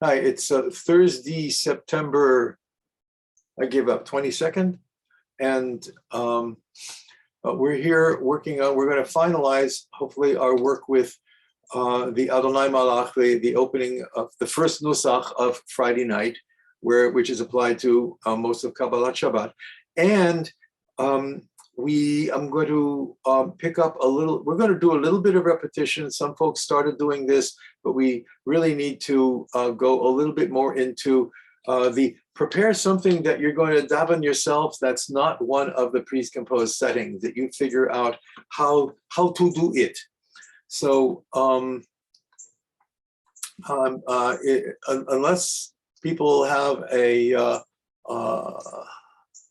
Hi, it's Thursday, September, I give up, 22nd. And we're here working on, we're going to finalize, hopefully, our work with the Adonai Malach, the opening of the first Nusach of Friday night, which is applied to most of Kabbalat Shabbat. And I'm going to pick up a little, we're going to do a little bit of repetition. Some folks started doing this, but we really need to go a little bit more into prepare something that you're going to daven yourself that's not one of the pre-composed settings, that you figure out how to do it. So unless people have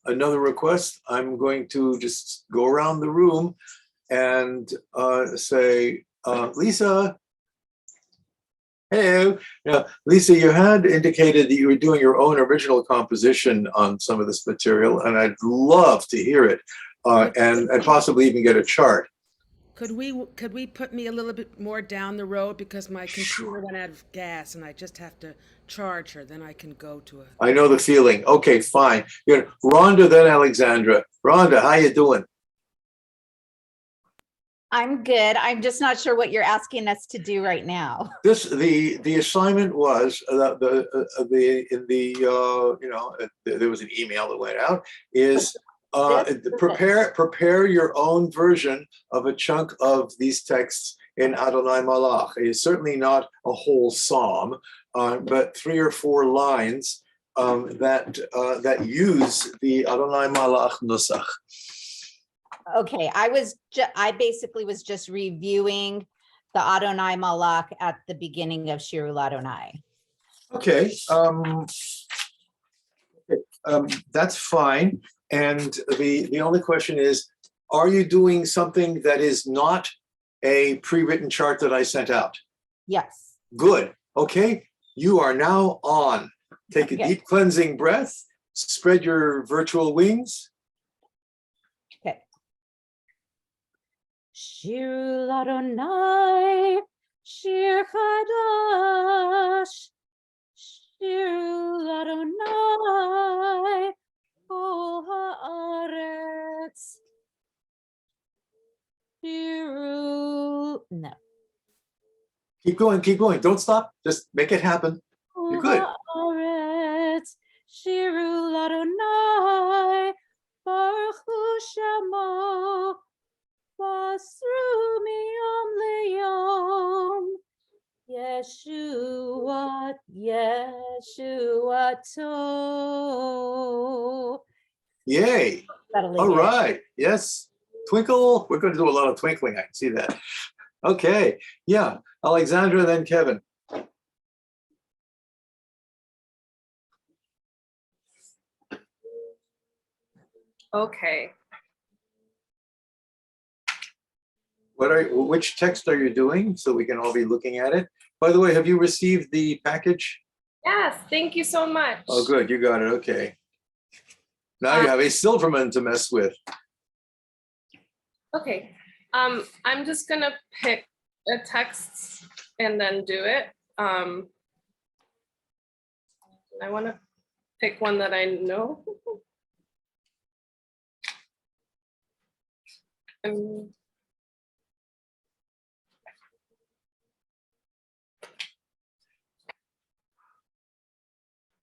another request, I'm going to just go around the room and say, Lisa. Hello. Now, Lisa, you had indicated that you were doing your own original composition on some of this material, and I'd love to hear it, and possibly even get a chart. Could we put me a little bit more down the road, because my computer went out of gas and I just have to charge her, then I can go to it. I know the feeling. Okay, fine. Rhonda, then Alexandra. Rhonda, how you doing? I'm good. I'm just not sure what you're asking us to do right now. The assignment was there was an email that went out, is prepare your own version of a chunk of these texts in Adonai Malach. It's certainly not a whole psalm, but 3 or 4 lines that use the Adonai Malach Nusach. Okay, I basically was just reviewing the Adonai Malach at the beginning of Shirul Adonai. Okay, that's fine. And the only question is, are you doing something that is not a pre-written chart that I sent out? Yes. Good. Okay, you are now on. Take a deep cleansing breath, spread your virtual wings. Okay. Shirul Adonai, Shir Chadash, Shirul Adonai, Kol haaretz, Shirul, no. Keep going. Don't stop. Just make it happen. You're good. Haaretz, Shirul Adonai, Baruch Hu Shemo, Basru miyom liyom, Yeshuato. Yay. All right. Yes. Twinkle. We're going to do a lot of twinkling. I can see that. Okay. Yeah. Alexandra, then Kevin. Okay. Which text are you doing, so we can all be looking at it? By the way, have you received the package? Yes, thank you so much. Oh, good, you got it. Okay. Now you have a Silverman to mess with. Okay. I'm just gonna pick a text and then do it. I want to pick one that I know.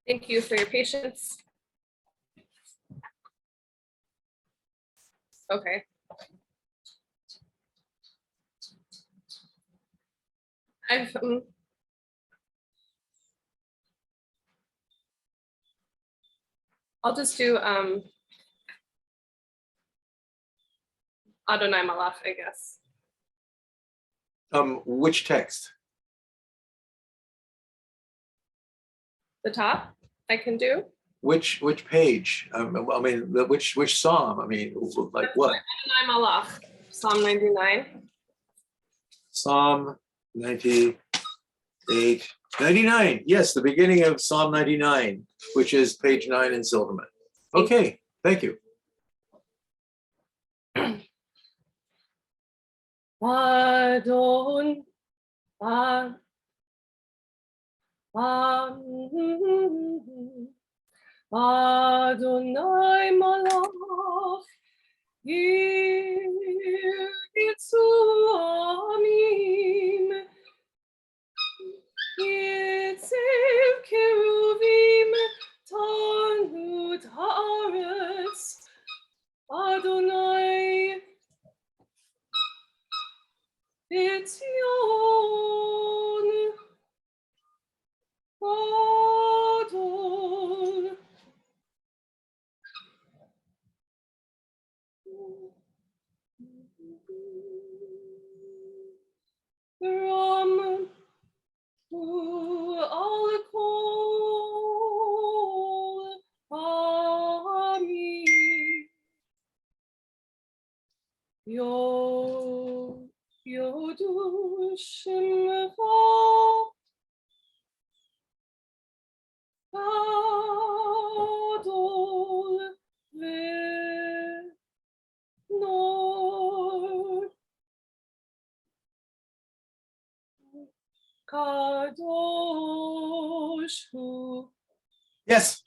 Thank you for your patience. Okay. I'll just do Adonai Malach, I guess. Which text? The top I can do. Which page? I mean, which psalm? I mean, like what? Adonai Malach, Psalm 99. Psalm 98, 99. Yes, the beginning of Psalm 99, which is page 9 in Silverman. Okay, thank you. Adon Ah, ah, Adonai malach yitzu amim yitziv keruvim tanut haaretz Adonai Etzion Adon Ram Alikol Ami Yo Yodu Shimcha Adol Ve Nor Kadosh Hu. Yes,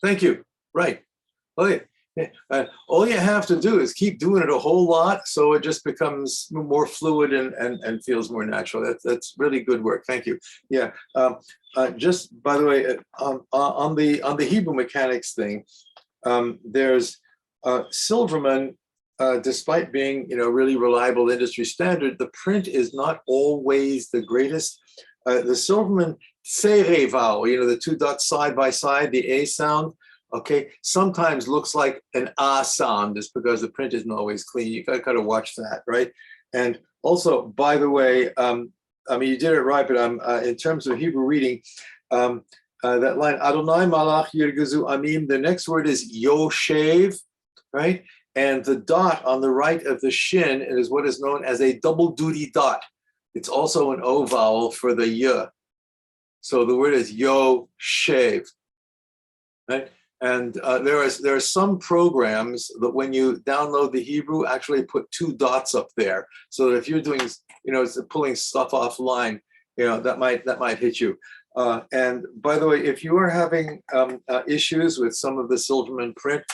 thank you. Right. Okay. All you have to do is keep doing it a whole lot, so it just becomes more fluid and feels more natural. That's really good work. Thank you. Yeah. Just by the way, on the Hebrew mechanics thing, there's Silverman. Despite being really reliable industry standard, the print is not always the greatest. The Silverman Tsere vowel, the two dots side by side, the A sound, okay, sometimes looks like an ah sound just because the print isn't always clean. You got to watch that, right? And also, by the way, I mean, you did it right, but in terms of Hebrew reading, that line, Adonai malach yirgazu amim, the next word is yoshev, right? And the dot on the right of the shin is what is known as a double duty dot. It's also an O vowel for the y. So the word is yoshev, right? And there are some programs that when you download the Hebrew actually put two dots up there. So that if you're doing, pulling stuff offline, that might hit you. And by the way, if you are having issues with some of the Silverman print,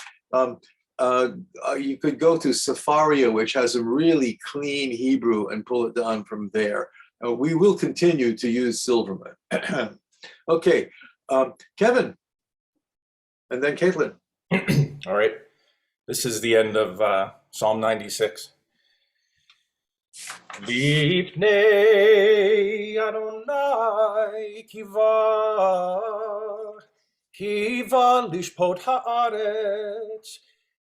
you could go to Safaria, which has a really clean Hebrew, and pull it down from there. We will continue to use Silverman. Okay, Kevin. And then Caitlin. All right. This is the end of Psalm 96. Lifnei Adonai kiva lishpot haaretz,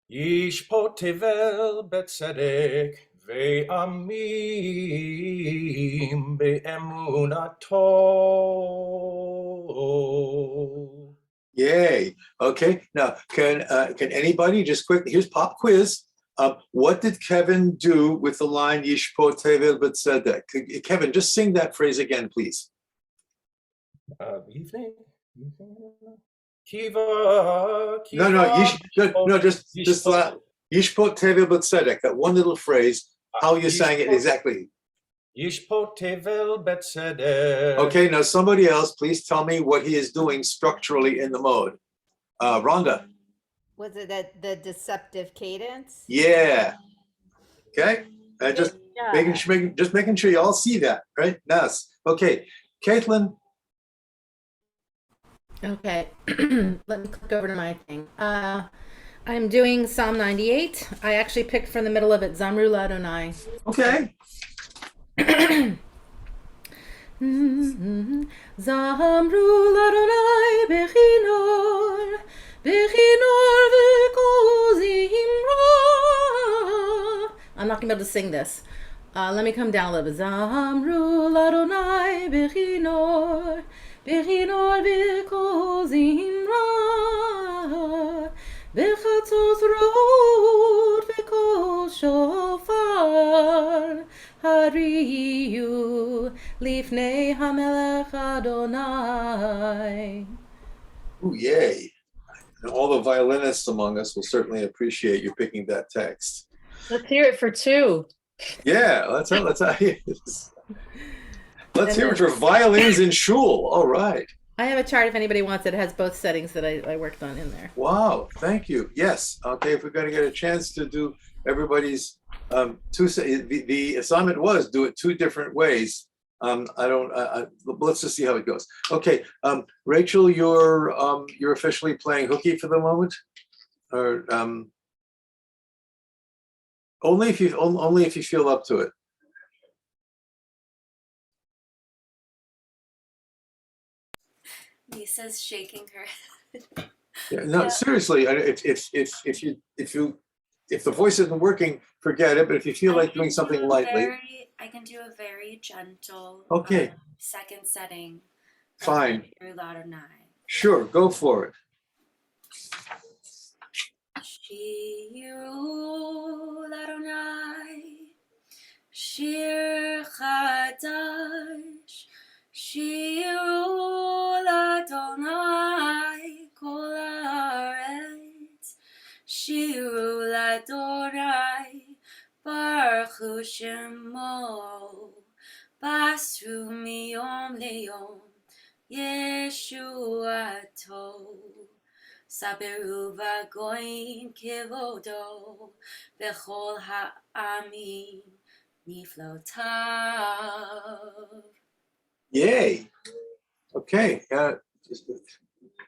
yishpot tevel betzedek, ve'amim be'emunato. Yay. Okay. Now, can anybody just quickly, here's pop quiz. What did Kevin do with the line Yishpot Tevel B'Tzedek? Kevin, just sing that phrase again, please. Kiva. Just Yishpot Tevel B'Tzedek, that one little phrase, how you sang it exactly. Yishpot tevel betzedek. Okay, now somebody else, please tell me what he is doing structurally in the mode. Rhonda. Was it the deceptive cadence? Yeah. Okay. Just Yeah. making sure you all see that, right? Nice. Okay, Caitlin. Okay, let me click over to my thing. I'm doing Psalm 98. I actually picked from the middle of it, Zamru Ladonai. Okay. Zamru Ladonai bechinor v'kozimra. I'm not gonna be able to sing this. Let me come down a little bit. Zamru Ladonai bechinor v'kozimra v'chatzos rod v'kol shofar. Hariyu lifnei hamelech Adonai. Ooh, yay. And all the violinists among us will certainly appreciate you picking that text. Let's hear it for two. Yeah, let's Let's And hear it then- for violins in shul. All right. I have a chart if anybody wants it. It has both settings that I worked on in there. Wow. Thank you. Yes. Okay. If we're going to get a chance to do everybody's the assignment was do it two different ways. Let's just see how it goes. Okay. Rachel, you're officially playing hooky for the moment, or only if you feel up to it. Lisa's shaking her head. Yeah, no, seriously. If the voice isn't working, forget it. But if you feel like doing something lightly, I can do a very gentle Okay. second setting. of Fine. Shiru Ladonai. Sure, go for it. Shiru Ladonai, Shir Chadash, Shiru Ladonai, Kol Haaretz, Shiru Ladonai, Baruch Hu Shemo, Basru Miyom Leyom, Yeshuato. Saberu v'goyim kivodo v'chol ha'amim niflotav. Yay. Okay.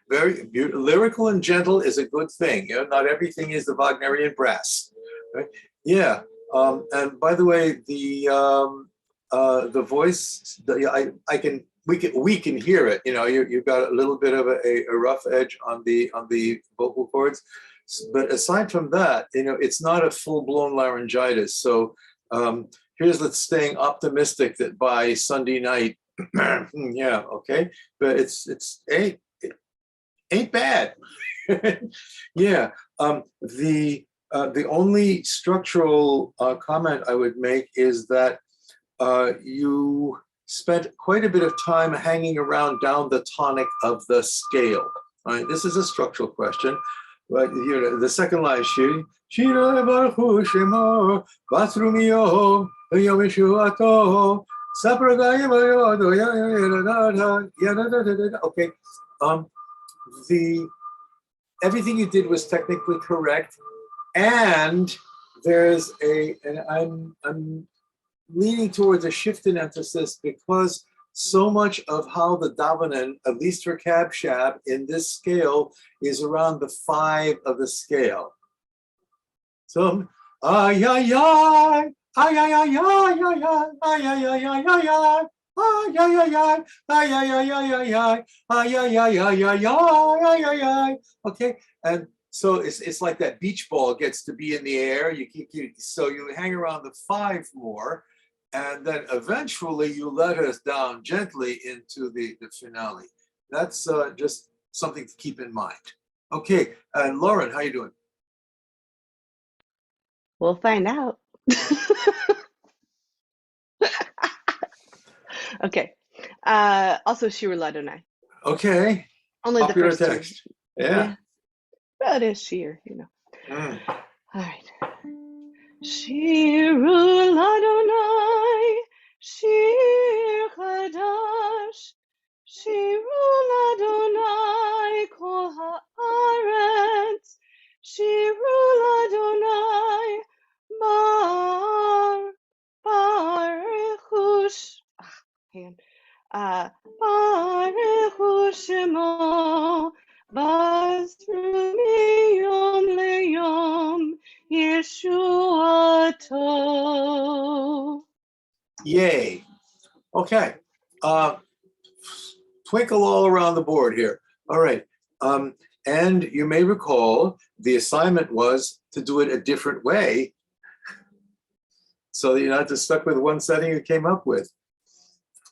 Very beautiful. Lyrical and gentle is a good thing. Not everything is the Wagnerian brass. Right? Yeah. And by the way, the voice, we can hear it. You've got a little bit of a rough edge on the vocal cords, but aside from that, it's not a full blown laryngitis. So let's staying optimistic that by Sunday night, yeah, okay, but it ain't bad. Yeah. The only structural comment I would make is that you spent quite a bit of time hanging around down the tonic of the scale. All right, this is a structural question, but the second line, Shira Baruch Hu Shemo, Basru Miyom, Yom Yeshuato, Sapragayim Ayodo, okay. Everything you did was technically correct, and there's and I'm leaning towards a shift in emphasis because so much of how the davening, at least for Kab Shab, in this scale is around the 5 of the scale. So, ay ay ay, ay ay ay ay ay ay ay ay ay ay. Okay, and so it's like that beach ball gets to be in the air. So you hang around the 5 more, and then eventually you let us down gently into the finale. That's just something to keep in mind. Okay, and Lauren, how you doing? We'll find out. Okay. Also, Shir Ladonai. Okay. Only Popular the first text. two. Yeah. But it's Shir, Mm. All right. Shir Ladonai, Shir Chadash, Shir Ladonai, Kol Haaretz, Shir Ladonai, Baruch Hu Baruch Hu Shemo, Basru Miyom Leyom, Yeshuato. Yay. Okay. Twinkle all around the board here. All right. And you may recall the assignment was to do it a different way so that you're not just stuck with one setting you came up with.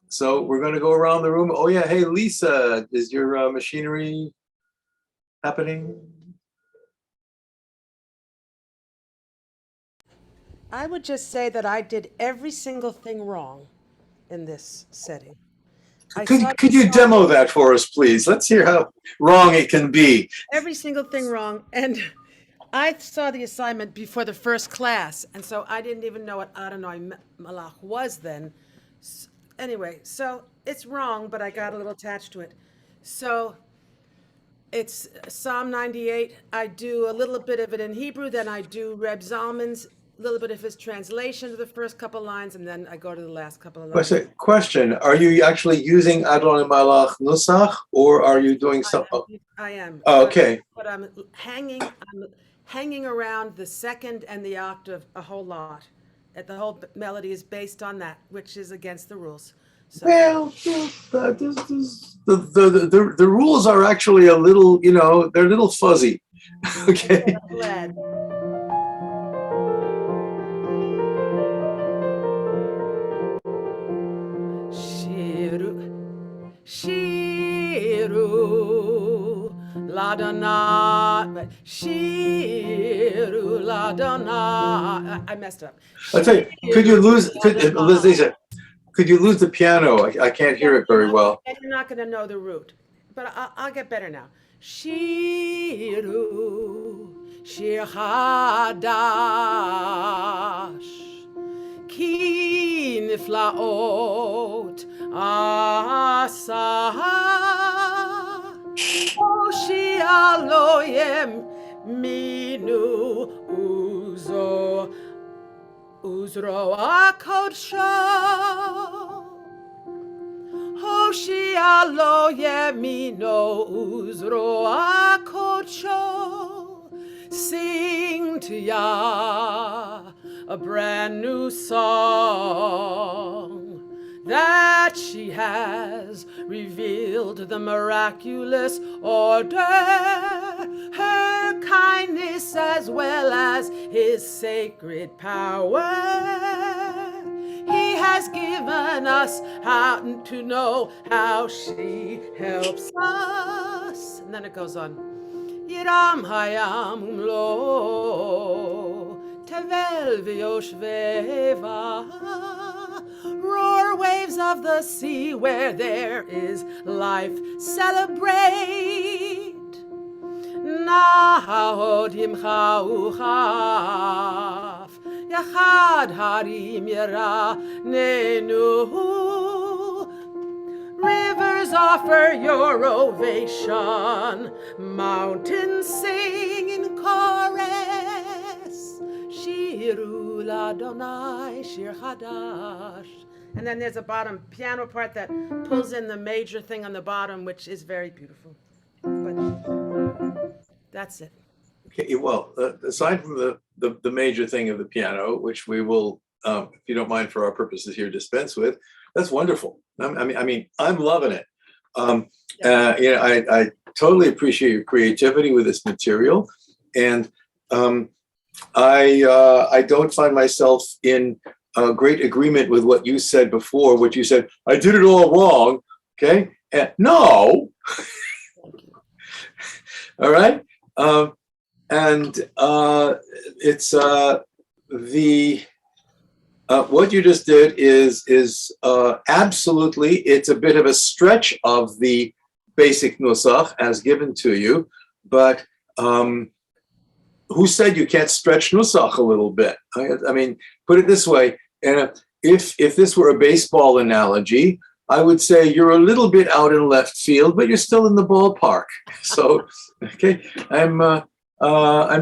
So we're going to go around the room. Oh yeah, hey Lisa, is your machinery happening? I would just say that I did every single thing wrong in this setting. Could you demo that for us, please? Let's hear how wrong it can be. Every single thing wrong. And I saw the assignment before the first class, and so I didn't even know what Adonai Malach was then. anyway, so it's wrong, but I got a little attached to it. So it's Psalm 98. I do a little bit of it in Hebrew, then I do Reb Zalman's, a little bit of his translation of the first couple lines, and then I go to the last couple of lines. Question, are you actually using Adonai Malach Nusach, or are you doing some? I am. Okay. But I'm hanging around the second and the octave a whole lot. The whole melody is based on that, which is against the rules. So, Well, the rules are actually a little, they're a little fuzzy. Okay. I'm glad. Shiru Ladana, Shiru Ladana. I messed up. I'll tell you, could you lose the piano? I can't hear it very well. And you're not going to know the root, but I'll get better now. Shiru Shir Hadash Ki Niflaot Asa Oshi Aloyem Minu Uzro Akodsho Hoshi Aloyem Mino Uzro Akodsho. Sing to Yah a brand new song that she has revealed the miraculous order, her kindness as well as his sacred power. He has given us how to know how she helps us. And then it goes on. Yiram hayam lo tevel v'yoshveva. Roar waves of the sea where there is life, celebrate. Nahod yimcha uchaf yachad harim yera nenu. Rivers offer your ovation, mountains sing in chorus. Shiru Ladonai Shir Hadash. And then there's a bottom piano part that pulls in the major thing on the bottom, which is very beautiful. But that's it. Okay, well, aside from the major thing of the piano, which we will, if you don't mind for our purposes here, dispense with, that's wonderful. I mean, I'm loving it. I totally appreciate your creativity with this material, and I don't find myself in great agreement with what you said before. What you said, I did it all wrong. Okay, no. All right, it's the. What you just did is absolutely, it's a bit of a stretch of the basic Nusach as given to you, but who said you can't stretch Nusach a little bit? I mean, put it this way, and if this were a baseball analogy, I would say you're a little bit out in left field, but you're still in the ballpark. So, okay, I'm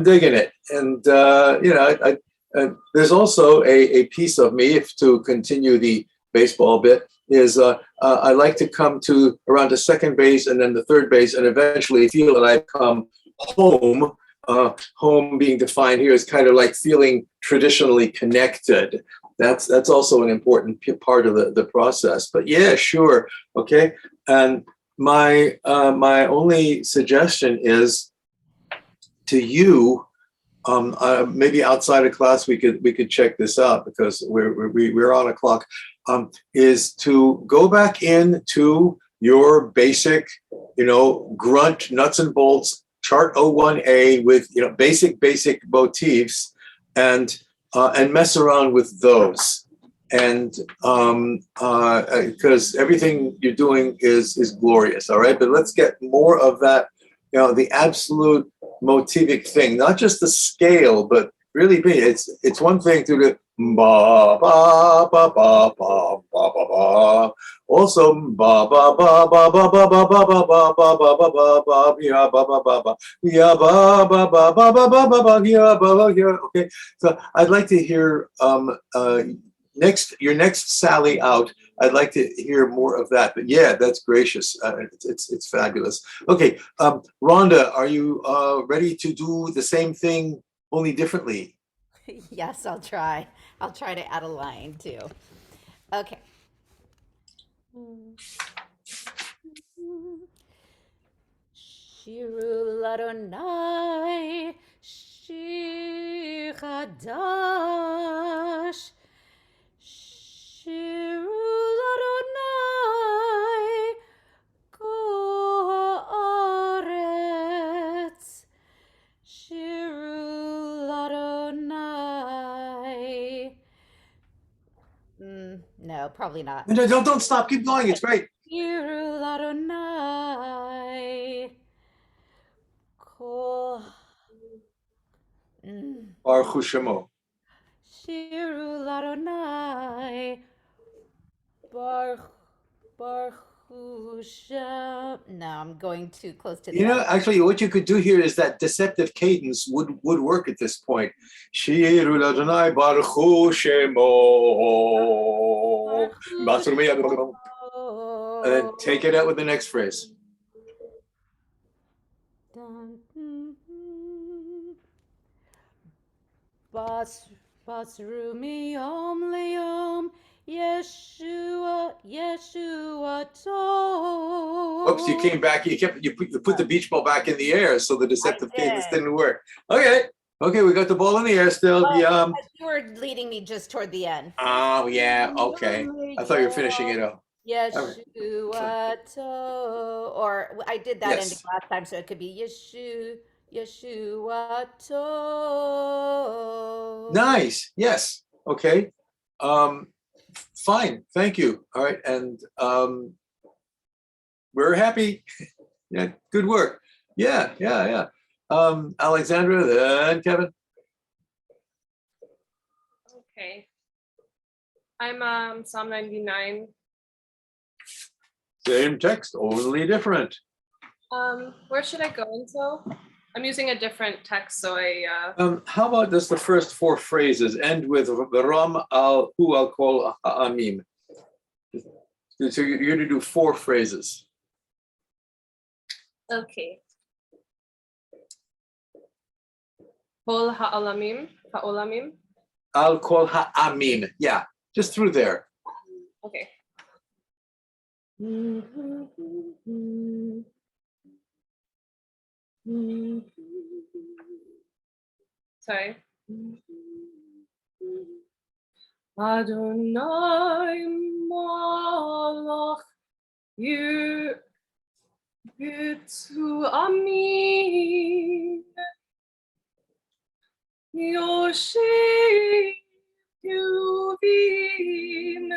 digging it, and there's also a piece of me, if to continue the baseball bit, is I like to come to around the second base and then the third base, and eventually feel that I've come home. Home being defined here is kind of like feeling traditionally connected. That's also an important part of the process. But yeah, sure, okay. And my only suggestion is to you. Maybe outside of class we could check this out because we're on a clock. Is to go back into your basic, grunt nuts and bolts chart 01A with basic motifs and mess around with those, and because everything you're doing is glorious. All right, but let's get more of that. The absolute motivic thing, not just the scale, but really it's one thing to ba ba ba ba ba ba ba ba. Also ba ba ba ba ba ba ba ba ba ba ba ba ba ba ba yeah ba ba ba ba yeah ba ba ba ba ba ba ba ba yeah ba yeah. Okay, so I'd like to hear your next sally out. I'd like to hear more of that. But yeah, that's gracious. It's fabulous. Okay, Rhonda, are you ready to do the same thing only differently? Yes, I'll try. I'll try to add a line too. Okay. Shirul Adonai Shir Chadash Shirul Adonai Kol Haaretz Shirul Adonai. No, probably not. No, don't stop. Keep going. It's great. Shirul Adonai Kol. Baruch Hu Shemo. Shirul Adonai Baruch Hu Shem. No, I'm going too close to the You know, end. actually, what you could do here is that deceptive cadence would work at this point. Shirul Adonai Baruch Hu Shemo. And then take it out with the next phrase. Basru miyom liyom Yeshua Tov. Oops, you came back. You put the beach ball back in the air, so the deceptive cadence didn't work. Okay, we got the ball in the air still. You were leading me just toward the end. Oh yeah, okay. I thought you were finishing it up. Yeshua Tov. Or I did that ending last time, so it could be Yeshua Tov. Nice. Yes. Okay. Fine. Thank you. All right. And we're happy. Yeah. Good work. Yeah. Alexandra, then Kevin. Okay. I'm Psalm 99. Same text, only different. Where should I go until? I'm using a different text, so How about just the first four phrases end with Ram al hu al kol ha'amim? So you're going to do four phrases. okay. Kol ha'olamim. Al kol ha'amim. Yeah, just through there. Okay. Sorry. Adonai malach yitu amin Yoshi yuvim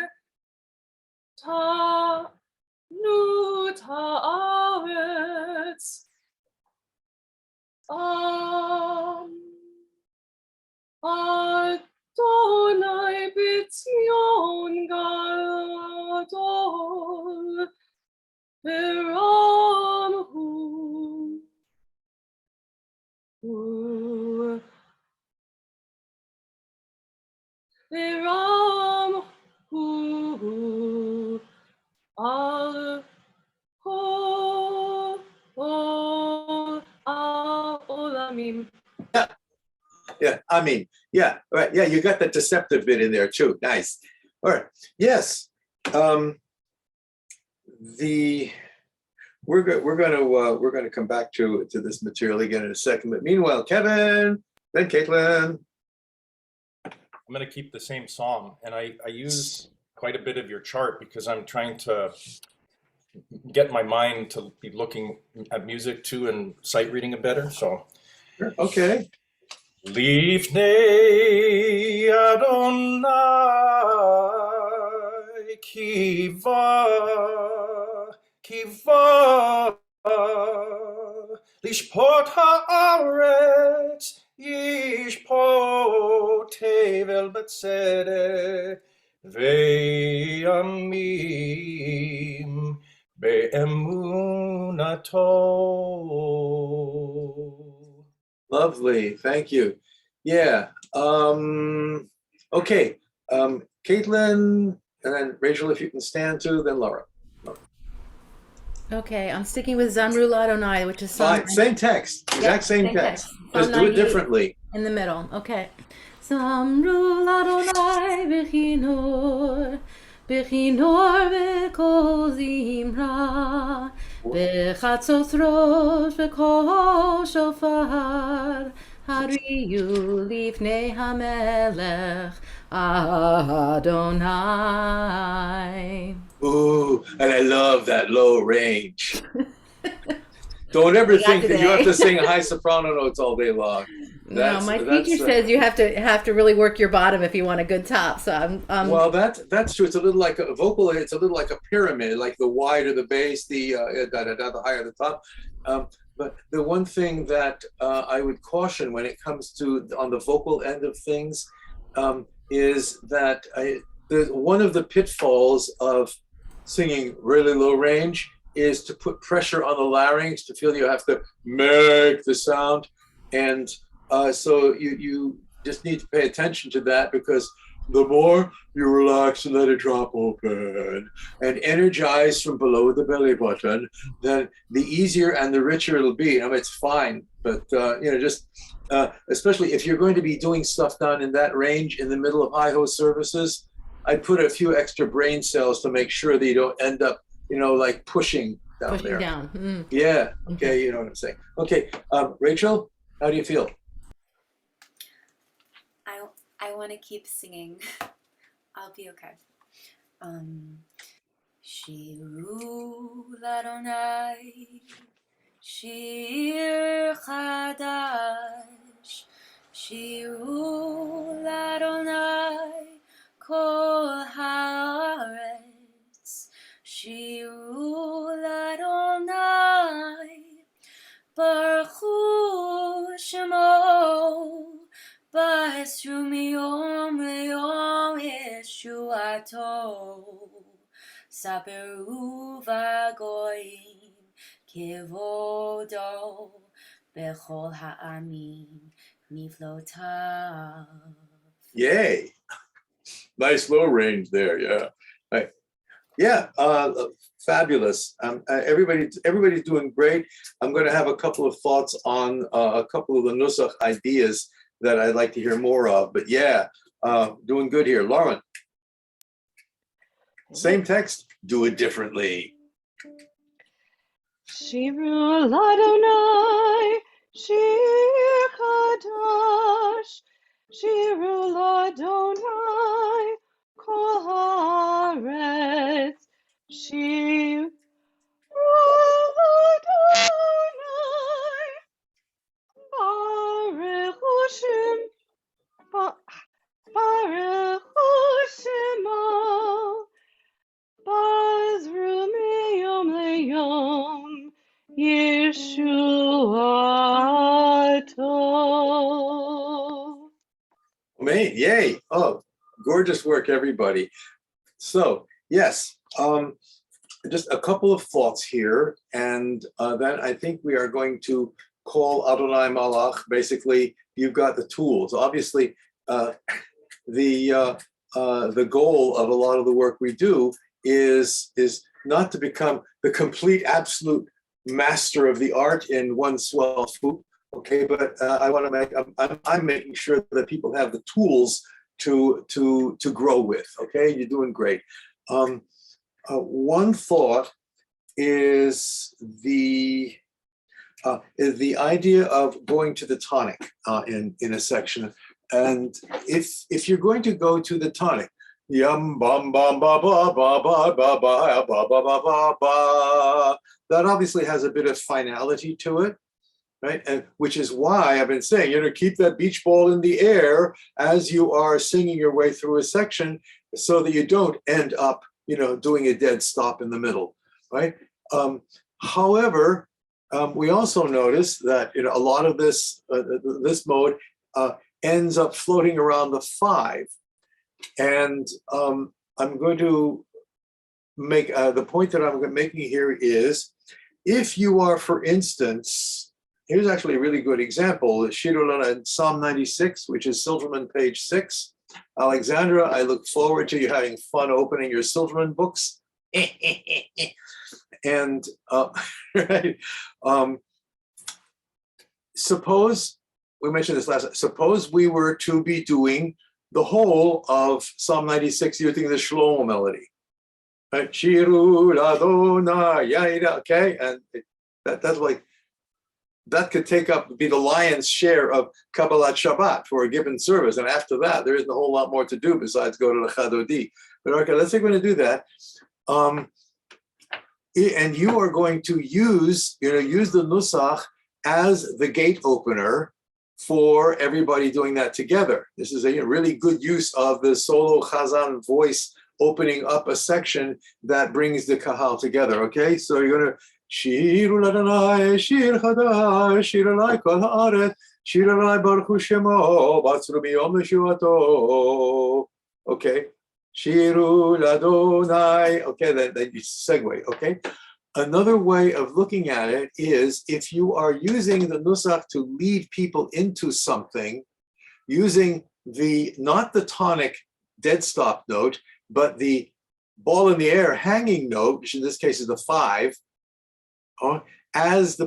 ta nu ta'aretz Adonai b'tzion gadol v'ramhu al kol ha'olamim. Yeah, I mean, yeah, right. Yeah, you got the deceptive bit in there too. Nice. All right. Yes. We're gonna come back to this material again in a second. But meanwhile, Kevin, then Caitlin. I'm going to keep the same psalm, and I use quite a bit of your chart because I'm trying to get my mind to be looking at music too and sight reading it better. So, Okay. Lifnei Adonai kiva Lishpot haaretz, yishpot tevel betzedek, ve'yamim be'emunato. Lovely, thank you. Yeah, okay. Caitlin, and then Rachel, if you can stand too, then Laura. Okay, I'm sticking with Zamru Ladonai, which is Psalm Fine, same text, exact same text. Just do it 98 differently. in the middle. Okay. Zamru Ladonai bechinor, bechinor v'kol zimra, bechatzos rosh v'kol shofar, hariyu lifnei hamelech Adonai. Ooh, and I love that low range. Don't ever We got think that you have today. to sing high soprano notes all day long. No, my teacher says you have to really work your bottom if you want a good top. So I'm Well, that's true. It's a little like a vocal. It's a little like a pyramid. Like the wider the bass, the the higher the top. But the one thing that I would caution when it comes to on the vocal end of things is that one of the pitfalls of singing really low range is to put pressure on the larynx to feel you have to make the sound, and so you just need to pay attention to that, because the more you relax and let it drop open and energize from below the belly button, then the easier and the richer it'll be. I mean, it's fine, but just especially if you're going to be doing stuff down in that range in the middle of high-ho services, I'd put a few extra brain cells to make sure that you don't end up, like pushing down there. down. Mm. Yeah. Okay. You know what I'm saying. Okay. Rachel, how do you feel? I want to keep singing. I'll be okay. Shiru l'Adonai, shir chadash, shiru l'Adonai, kol haaretz, shiru l'Adonai, baruch hu shemo. Ba'esru miyom le'yom yeshuato, saberu v'goyim kevodo, bechol ha'amim miflotav. Yay. Nice low range there. Yeah. Right. Yeah. Fabulous. Everybody's doing great. I'm going to have a couple of thoughts on a couple of the Nusach ideas that I'd like to hear more of, but yeah, doing good here. Lauren, same text, do it differently. Shiru l'Adonai, shir chadash, shiru l'Adonai, kol haaretz, shiru l'Adonai, baruch hu shem, baruch hu shemo, bazru miyom le'yom, Yeshuato. Man, yay. Oh, gorgeous work, everybody. So, yes, just a couple of thoughts here, and then I think we are going to call Adonai Malach. Basically, you've got the tools. Obviously, the goal of a lot of the work we do is not to become the complete absolute master of the art in one swell swoop. Okay, but I want to I'm making sure that people have the tools to grow with. Okay, you're doing great. One thought is the idea of going to the tonic in a section, and if you're going to go to the tonic, yum bum bum ba ba ba ba ba ba ba ba ba ba ba, that obviously has a bit of finality to it, right? And which is why I've been saying, keep that beach ball in the air as you are singing your way through a section, so that you don't end up, doing a dead stop in the middle, right? However, we also notice that a lot of this this mode ends up floating around the 5. And I'm going to make the point that I'm making here is, if you are, for instance, here's actually a really good example, Shirulana in Psalm 96, which is Silverman page 6. Alexandra, I look forward to you having fun opening your Silverman books. And right, suppose, we mentioned this last, suppose we were to be doing the whole of Psalm 96 using the Shlomo melody. Right? Shiru Adonai Yaira, okay, and that's like, that could take up, be the lion's share of Kabbalat Shabbat for a given service. And after that, there isn't a whole lot more to do besides go to the Chadodi. But okay, let's say we're going to do that. And you are going to use the Nusach as the gate opener for everybody doing that together. This is a really good use of the solo Chazan voice opening up a section that brings the Kahal together, okay? So you're going to Shiru l'Adonai, shir chadash, shir alai kol haaretz, shir alai baruch hu shemo, batzru miyom yeshuato. Okay, Shiru l'Adonai. Okay, then you segue. Okay, another way of looking at it is, if you are using the Nusach to lead people into something, using not the tonic dead stop note, but the ball in the air hanging note, which in this case is the 5. As the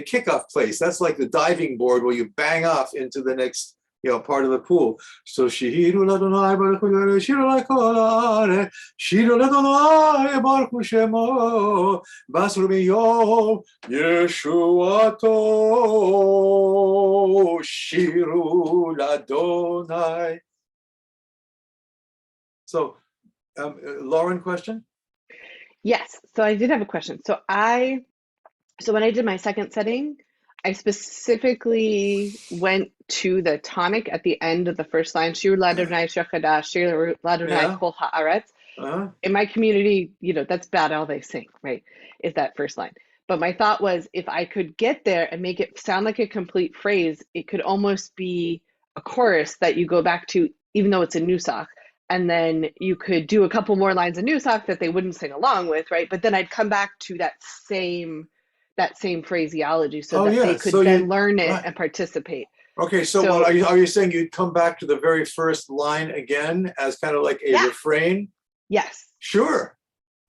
kickoff place. That's like the diving board where you bang off into the next part of the pool. So Shihiru l'Adonai baruch hu shiru alai kol haaretz, shiru l'Adonai baruch hu shemo, basru miyom yeshuato, shiru l'Adonai. So, Lauren, question? Yes. So I did have a question. So when I did my second setting, I specifically went to the tonic at the end of the first line, Shir l'Adonai Shir Chadash, Shir l'Adonai Kol Haaretz. In my community, that's about all they sing, right? Is that first line. But my thought was, if I could get there and make it sound like a complete phrase, it could almost be a chorus that you go back to, even though it's a Nusach. And then you could do a couple more lines of Nusach that they wouldn't sing along with, right? But then I'd come back to that same phraseology so that they could then learn it and participate. Okay, so are you saying you'd come back to the very first line again as kind of like a refrain? Yes. Sure.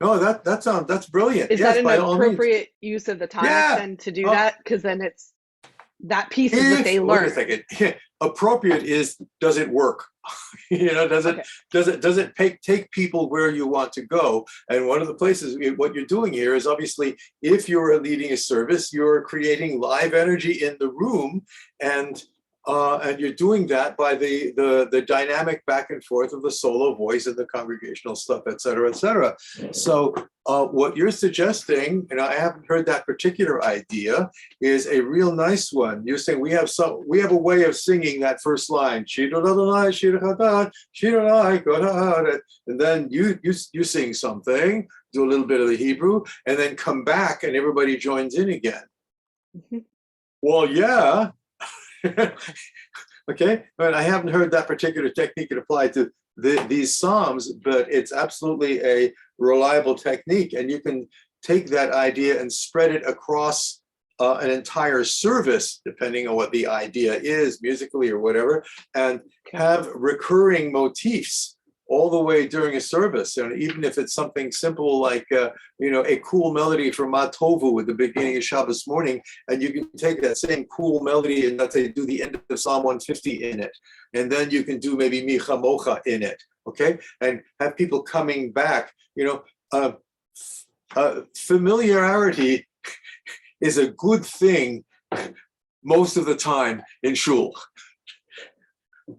No, that's brilliant. Is that an appropriate use of the tonic then to do that? Because then it's that piece is what they learn. Wait a second. Appropriate is, does it work? Does it take people where you want to go? And one of the places, what you're doing here is, obviously, if you're leading a service, you're creating live energy in the room, and you're doing that by the dynamic back and forth of the solo voice and the congregational stuff, et cetera, et cetera. So what you're suggesting, and I haven't heard that particular idea, is a real nice one. You're saying we have a way of singing that first line, and then you sing something, do a little bit of the Hebrew, and then come back and everybody joins in again. Mm-hmm. Well, yeah. Okay, but I haven't heard that particular technique applied to these psalms, but it's absolutely a reliable technique, and you can take that idea and spread it across an entire service, depending on what the idea is, musically or whatever, and have recurring motifs all the way during a service. And even if it's something simple like, a cool melody from Matovu at the beginning of Shabbos morning, and you can take that same cool melody and let's say do the end of Psalm 150 in it. And then you can do maybe Micha Mocha in it, okay? And have people coming back. Familiarity is a good thing most of the time in shul.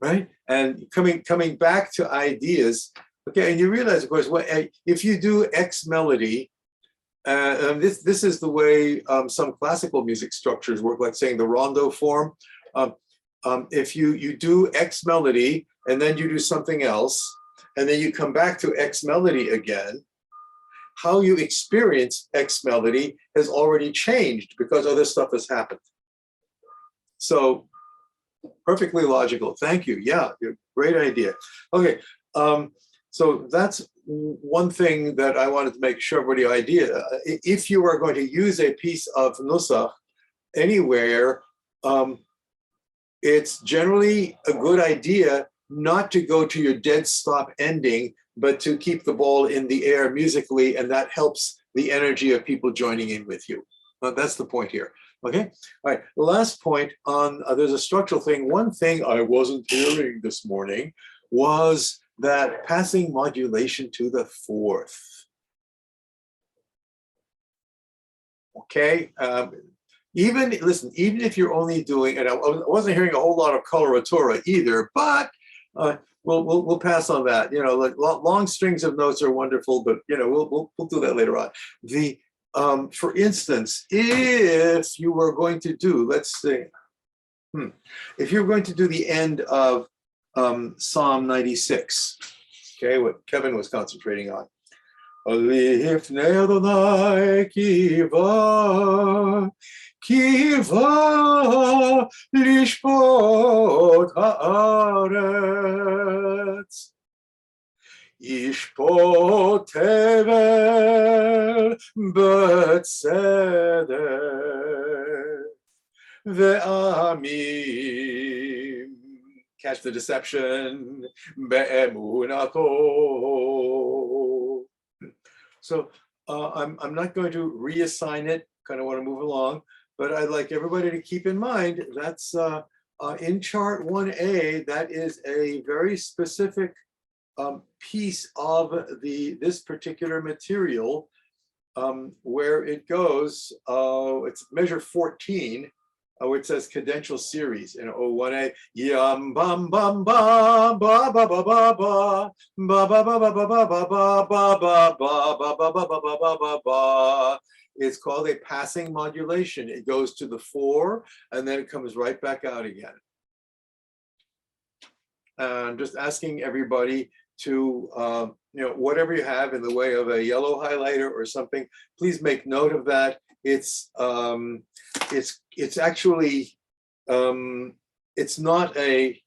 Right? And coming back to ideas, okay, and you realize, of course, if you do X melody, and this is the way some classical music structures work, like saying the rondo form. If you do X melody, and then you do something else, and then you come back to X melody again, how you experience X melody has already changed because other stuff has happened. So perfectly logical. Thank you. Yeah, great idea. Okay, so that's one thing that I wanted to make sure everybody idea. If you are going to use a piece of Nusach anywhere, it's generally a good idea not to go to your dead stop ending, but to keep the ball in the air musically, and that helps the energy of people joining in with you. That's the point here. Okay, all right, the last point on, there's a structural thing. One thing I wasn't hearing this morning was that passing modulation to the fourth. Okay, even if you're only doing, and I wasn't hearing a whole lot of coloratura either, but we'll pass on that. You know, like long strings of notes are wonderful, but you know, we'll do that later on. For instance, if you were going to do, let's see, if you're going to do the end of Psalm 96, okay, what Kevin was concentrating on. Lifnei Adonai kiva lishpot haaretz. Yishpot tevel b'tzedek ve'amim. Catch the deception. Be'emunato. So I'm not going to reassign it, kind of want to move along, but I'd like everybody to keep in mind that's in chart 1A, that is a very specific piece of this particular material where it goes, it's measure 14, where it says cadential series in O1A, yam bam bam bam ba ba ba ba ba ba ba ba ba ba ba ba ba ba ba ba ba. It's called a passing modulation. It goes to the 4 and then it comes right back out again. And just asking everybody to, you know, whatever you have in the way of a yellow highlighter or something, please make note of that. It's actually, it's not a,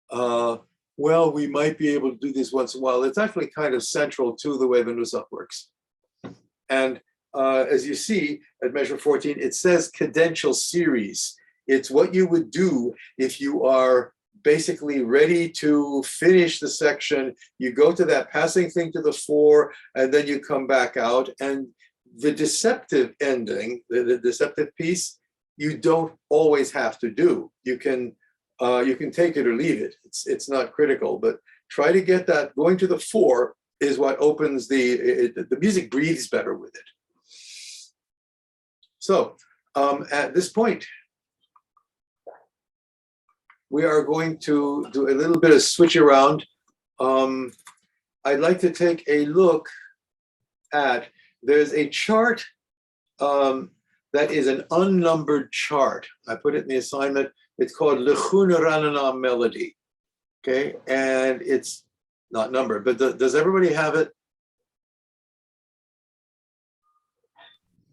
well, we might be able to do this once in a while. It's actually kind of central to the way the Nusach works. And as you see at measure 14, it says cadential series. It's what you would do if you are basically ready to finish the section. You go to that passing thing to the 4, and then you come back out. And the deceptive ending, the deceptive piece, you don't always have to do. You can take it or leave it. It's not critical, but try to get that. Going to the 4 is what opens the music breathes better with it. So at this point, we are going to do a little bit of switch around. I'd like to take a look at, there's a chart that is an unnumbered chart. I put it in the assignment. It's called Lechuna Ranana Melody. Okay, and it's not numbered, but does everybody have it?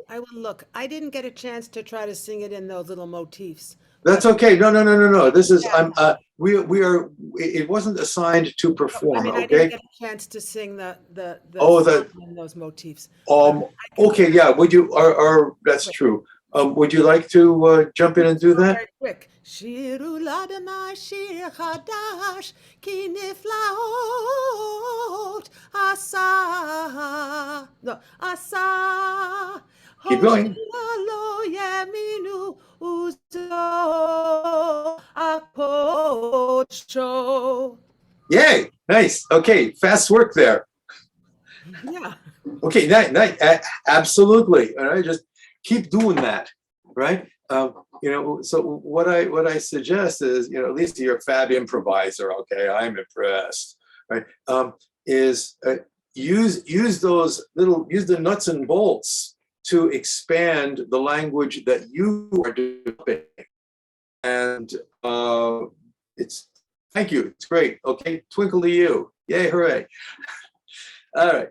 I will look. I didn't get a chance to try to sing it in those little motifs. That's okay. No. This is, Yeah. we are, it wasn't assigned to perform, I mean, I okay? didn't get a chance to sing the Oh, song in those motifs. Okay, yeah, would you, that's true. Would you like to jump in and do that? Very quick. Shiru ladamai shir chadash ki niflaot asa. No, asa. Keep going. Lo yeminu uzo apocho. Yay, nice. Okay, fast work there. Yeah. Okay, absolutely. All right, just keep doing that, right? You know, so what I suggest is, you know, at least you're a fab improviser. Okay, I'm impressed. Right? Is use those little, use the nuts and bolts to expand the language that you are developing. And thank you. It's great. Okay, twinkle to you. Yay, hooray. All right.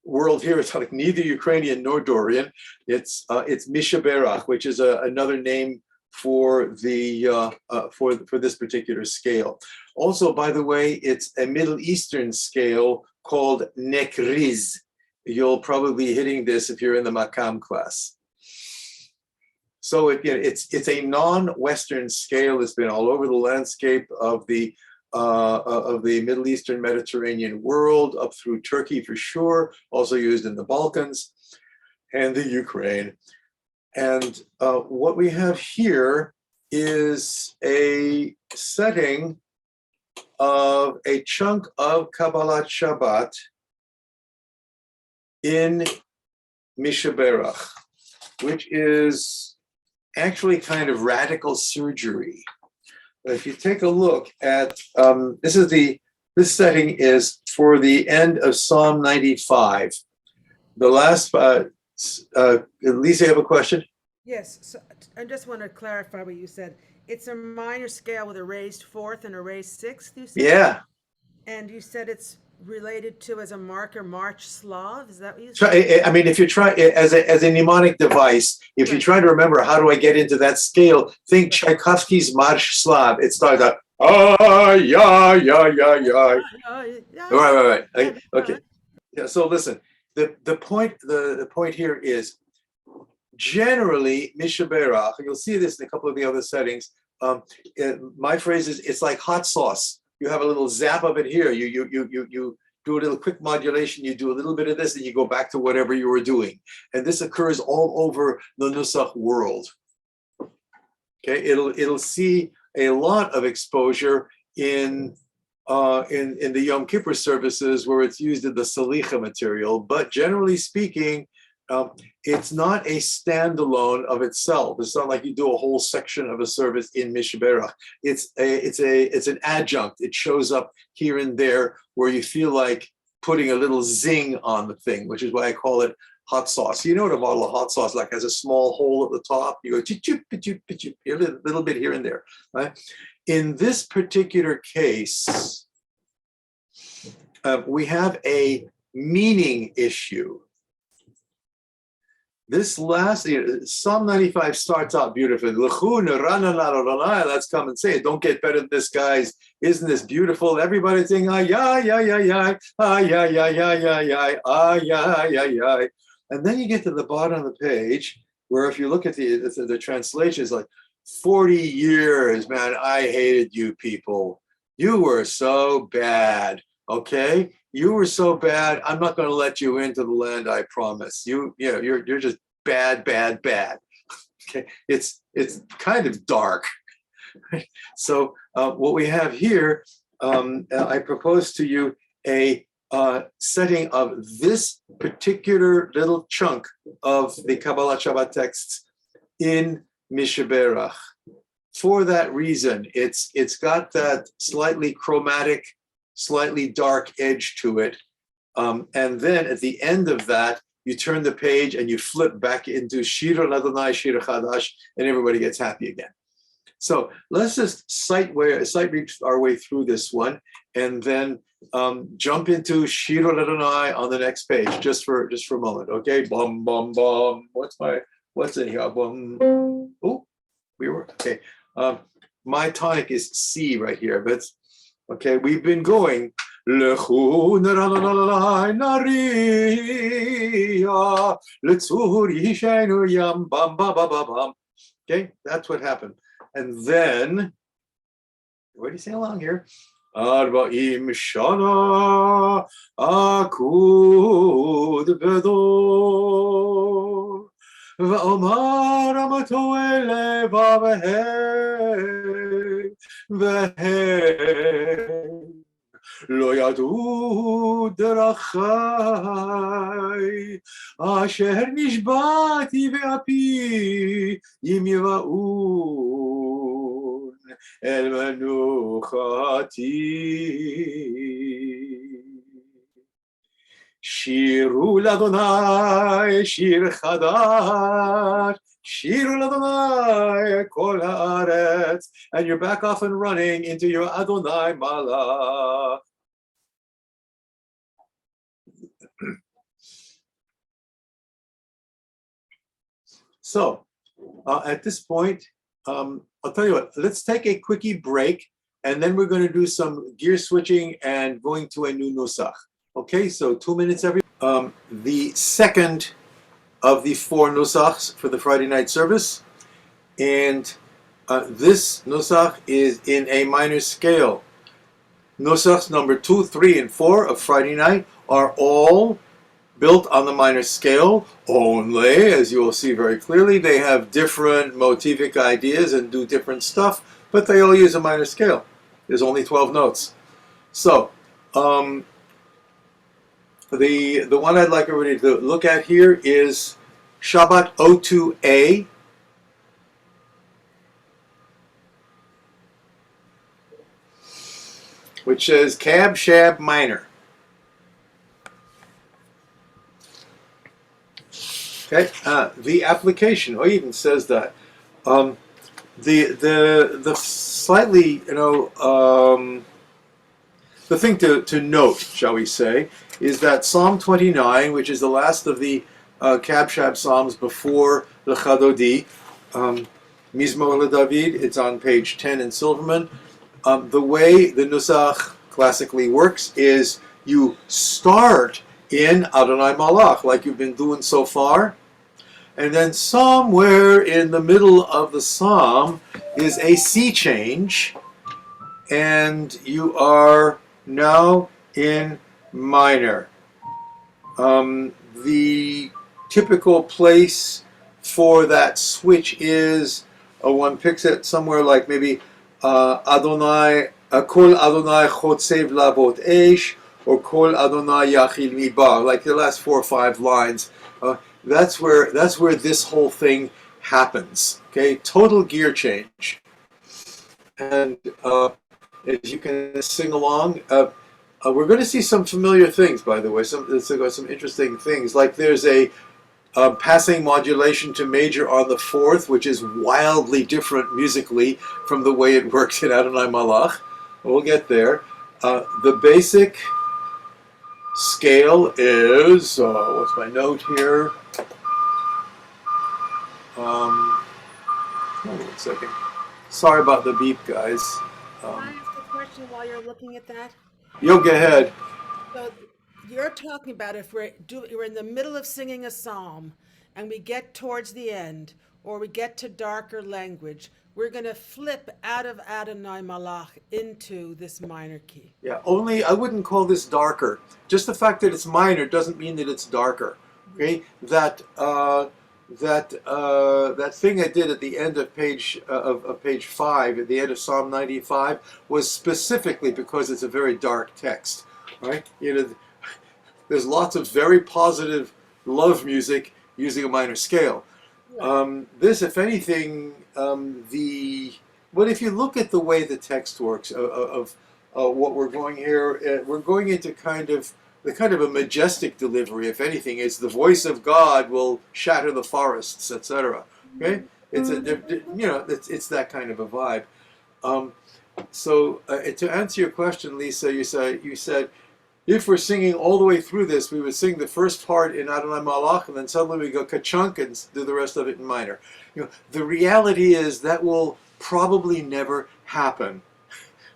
world here. It's like neither Ukrainian nor Dorian. It's Mishaberach, which is another name for the for this particular scale. Also, by the way, it's a Middle Eastern scale called Nekriz. You'll probably be hitting this if you're in the Makam class. So it's a non-Western scale. It's been all over the landscape of the Middle Eastern Mediterranean world, up through Turkey for sure, also used in the Balkans and the Ukraine. And what we have here is a setting of a chunk of Kabbalat Shabbat in Mishaberach, which is actually kind of radical surgery. But if you take a look at this setting is for the end of Psalm 95. The last Lisa, you have a question? Yes, so I just want to clarify what you said. It's a minor scale with a raised fourth and a raised sixth, you said? Yeah. And you said it's related to as a marker March Slav, is that what you said? I mean, if you try as a mnemonic device, if you try to remember how do I get into that scale, think Tchaikovsky's March Slav. It starts out yeah. Right. Okay. Yeah. So listen, the point here is generally Mishaberach. You'll see this in a couple of the other settings. My phrase is it's like hot sauce. You have a little zap of it here. You do a little quick modulation. You do a little bit of this, and you go back to whatever you were doing. And this occurs all over the Nusach world. Okay, it'll see a lot of exposure in the Yom Kippur services where it's used in the Salicha material. But generally speaking, it's not a standalone of itself. It's not like you do a whole section of a service in Mishaberach. It's an adjunct. It shows up here and there where you feel like putting a little zing on the thing, which is why I call it hot sauce. You know what a bottle of hot sauce like has a small hole at the top. You go a little bit here and there, right? In this particular case, we have a meaning issue. This last, Psalm 95 starts out beautifully. Let's come and say it. Don't get better than this, guys. Isn't this beautiful? Everybody sing, and then you get to the bottom of the page, where if you look at the translation, it's like 40 years, man, I hated you people. You were so bad, okay? You were so bad, I'm not going to let you into the land, I promise. You're just bad. Okay, it's kind of dark. So what we have here, I propose to you a setting of this particular little chunk of the Kabbalat Shabbat texts in Mishaberach. For that reason, it's got that slightly chromatic, slightly dark edge to it. And then at the end of that, you turn the page and you flip back into Shir Adonai, Shir Chadash, and everybody gets happy again. So let's just sight read our way through this one, and then jump into Shir Adonai on the next page, just for a moment. Okay, bum bum bum. What's in here? Bum. Oh, okay. My tonic is C right here, but okay, we've been going. Okay, that's what happened. And then, what do you sing along here? Arba'im shana akud bedor v'omar amato elev avehei v'hei lo yadu derachai asher nishbati ve'api im yiva'un el menuchati shiru l'Adonai shir chadash shiru l'Adonai kol haaretz, and you're back off and running into your Adonai Malach. So at this point, I'll tell you what, let's take a quickie break, and then we're going to do some gear switching and going to a new Nusach. Okay, so 2 minutes every. The second of the 4 Nusachs for the Friday night service, and this Nusach is in a minor scale. Nusachs number 2, 3, and 4 of Friday night are all built on the minor scale, only, as you will see very clearly, they have different motivic ideas and do different stuff, but they all use a minor scale. There's only 12 notes. So, the one I'd like everybody to look at here is Shabbat O2A. Which says Cab Shab minor. Okay, the application, or even says that the slightly, the thing to note, shall we say, is that Psalm 29, which is the last of the Cab Shab Psalms before the Chadodi, Mizmor LeDavid, it's on page 10 in Silverman. The way the Nusach classically works is you start in Adonai Malach, like you've been doing so far, and then somewhere in the middle of the psalm is a C change, and you are now in minor. The typical place for that switch is one picks it somewhere like maybe Adonai, Kol Adonai Chotsev Lavot Eish, or Kol Adonai Yachil Mibar, like the last 4 or 5 lines. That's where this whole thing happens. Okay, total gear change. And as you can sing along, we're going to see some familiar things, by the way. Some interesting things. Like there's a passing modulation to major on the 4th, which is wildly different musically from the way it works in Adonai Malach. We'll get there. The basic scale is, what's my note here? Hold on a second. Sorry about the beep, guys. Can I ask a question while you're looking at that? You'll go ahead. So you're talking about if we're in the middle of singing a psalm and we get towards the end or we get to darker language, we're going to flip out of Adonai Malach into this minor key. Yeah, only I wouldn't call this darker. Just the fact that it's minor doesn't mean that it's darker. Okay, that thing I did at the end of page 5, at the end of Psalm 95, was specifically because it's a very dark text. Right? There's lots of very positive love music using a minor scale. This, if anything, but if you look at the way the text works of what we're going here, we're going into kind of a majestic delivery. If anything, it's the voice of God will shatter the forests, etc. Okay, it's that kind of a vibe. So to answer your question, Lisa, you said. If we're singing all the way through this, we would sing the first part in Adonai Malach, and then suddenly we go ka-chunk and do the rest of it in minor. The reality is that will probably never happen,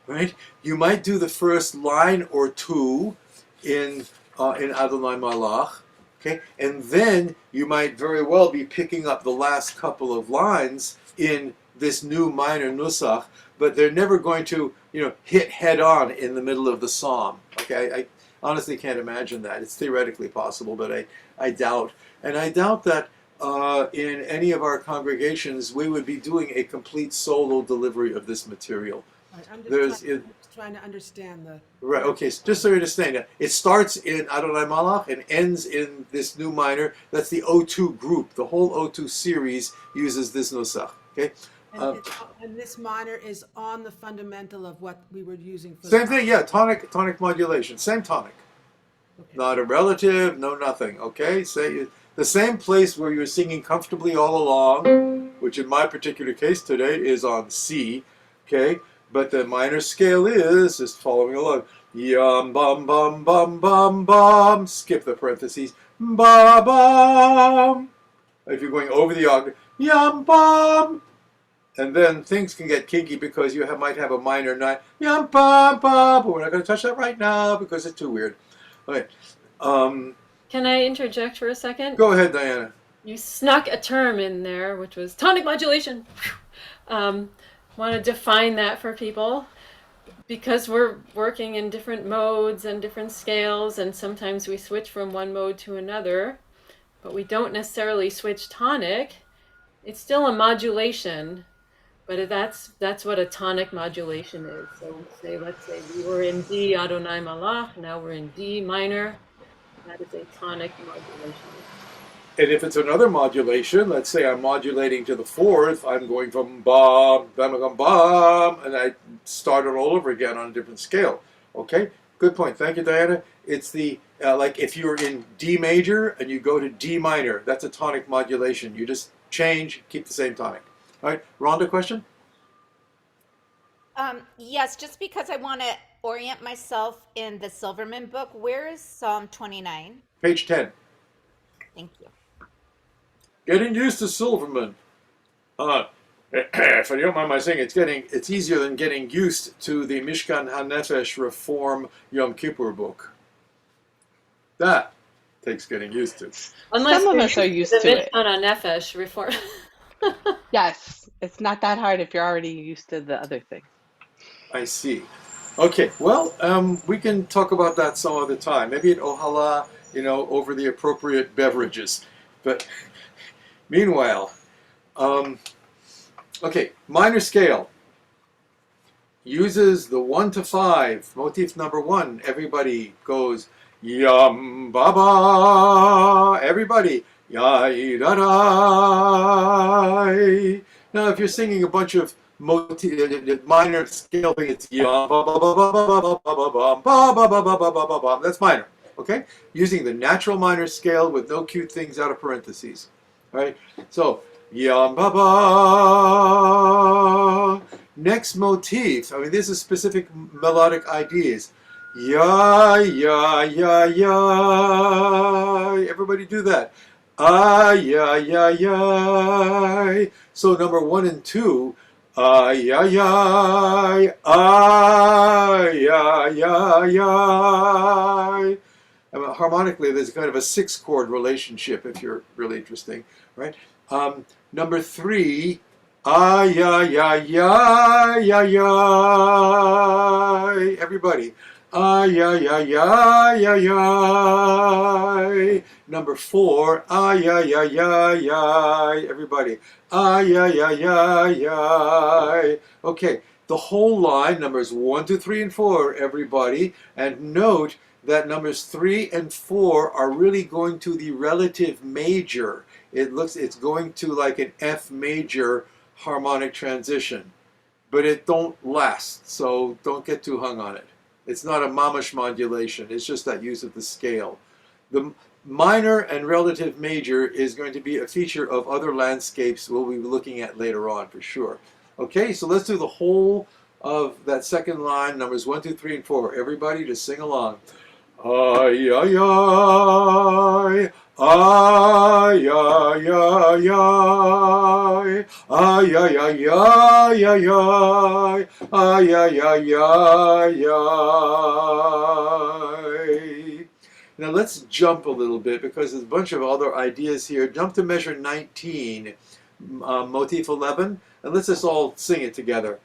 right? You might do the first line or 2 in Adonai Malach, okay, and then you might very well be picking up the last couple of lines in this new minor Nusach, but they're never going to, hit head on in the middle of the psalm. Okay, I honestly can't imagine that. It's theoretically possible, but I doubt. And I doubt that in any of our congregations we would be doing a complete solo delivery of this material. I'm just trying to understand the... Right, okay, so just so you understand, it starts in Adonai Malach and ends in this new minor. That's the O2 group. The whole O2 series uses this Nusach, okay? And this minor is on the fundamental of what we were using for same thing, yeah, tonic modulation, same tonic. Okay. Not a relative, no nothing, okay? Say the same place where you're singing comfortably all along, which in my particular case today is on C, okay? But the minor scale is just following along. Yum, bum, bum, bum, bum, bum, skip the parentheses, ba, bum. If you're going over the octave, yum bum. And then things can get kinky because you might have a minor 9, yum bum bum, but we're not going to touch that right now because it's too weird. Okay. Can I interject for a second? Go ahead, Diana. You snuck a term in there, which was tonic modulation. Want to define that for people? Because we're working in different modes and different scales, and sometimes we switch from one mode to another, but we don't necessarily switch tonic. It's still a modulation, but that's what a tonic modulation is. So let's say we were in D Adonai Malach, now we're in D minor. That is a tonic modulation. And if it's another modulation, let's say I'm modulating to the fourth, I'm going from bum, bum, bum, and I start it all over again on a different scale. Okay, good point. Thank you, Diana. It's the, like if you're in D major and you go to D minor, that's a tonic modulation. You just change, keep the same tonic. All right, Rhonda, question? Yes, just because I want to orient myself in the Silverman book, where is Psalm 29? Page 10. Thank you. Getting used to Silverman. If I don't mind my saying, it's easier than getting used to the Mishkan HaNefesh Reform Yom Kippur book. That takes getting used to. Unless Some of you're us are used the to it. Mishkan HaNefesh reform. Yes, it's not that hard if you're already used to the other thing. I see. Okay, well, we can talk about that some other time. Maybe at Ohala, over the appropriate beverages. But meanwhile, okay, minor scale uses the 1 to 5. Motif number 1. Everybody goes yum baba. Everybody yai da da. Now, if you're singing a bunch of minor scale thing, it's yum ba ba ba ba ba ba ba ba ba ba ba ba ba ba. That's minor. Okay, using the natural minor scale with no cute things out of parentheses. All right, so yum ba ba. Next motif. I mean, this is specific melodic ideas. Ya ya ya ya. Everybody do that. Ah ya ya ya. So number 1 and 2. Ay, ay, ay, ay, ay, ay, ay. I mean, harmonically, there's kind of a 6-chord relationship if you're really interesting, right? Number 3, ay, ay, ay, ay, ay, ay. Everybody. Ay, ay, ay, ay, ay, ay. Number 4, ay, ay, ay, ay, ay. Everybody. Ay, ay, ay, ay, ay. Okay, the whole line, numbers 1, 2, 3, and 4, everybody. And note that numbers 3 and 4 are really going to the relative major. It's going to like an F major harmonic transition. But it don't last, so don't get too hung on it. It's not a mamash modulation. It's just that use of the scale. The minor and relative major is going to be a feature of other landscapes we'll be looking at later on for sure. Okay, so let's do the whole of that second line, numbers 1, 2, 3, and 4. Everybody just sing along. Ay, ay, ay. Ay, ay, ay, ay. Ay, ay, ay, ay, ay, ay. Ay, ay, ay, ay, ay. Now let's jump a little bit because there's a bunch of other ideas here. Jump to measure 19, motif 11, and let's just all sing it together.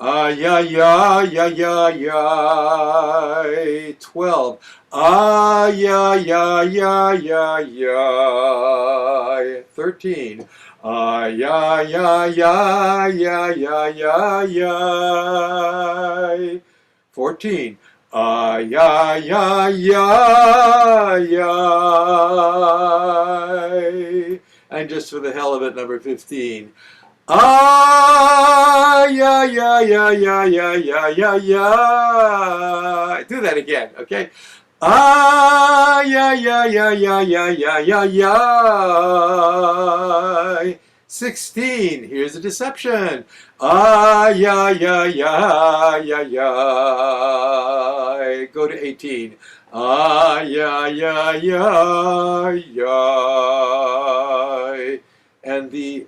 Ay, ay, ay, ay, ay, ay. 12. Ay, ay, ay, ay, ay, ay. 13. Ay, ay, ay, ay, ay, ay, ay, ay. 14. Ay, ay, ay, ay, ay. And just for the hell of it, number 15. Ay, ay, ay, ay, ay, ay, ay, ay, ay. Do that again, okay? Ay, ay, ay, ay, ay, ay, ay, ay, ay. 16, here's a deception. Ay, ay, ay, ay, ay, ay. Go to 18. Ay, ay, ay, ay, ay. And the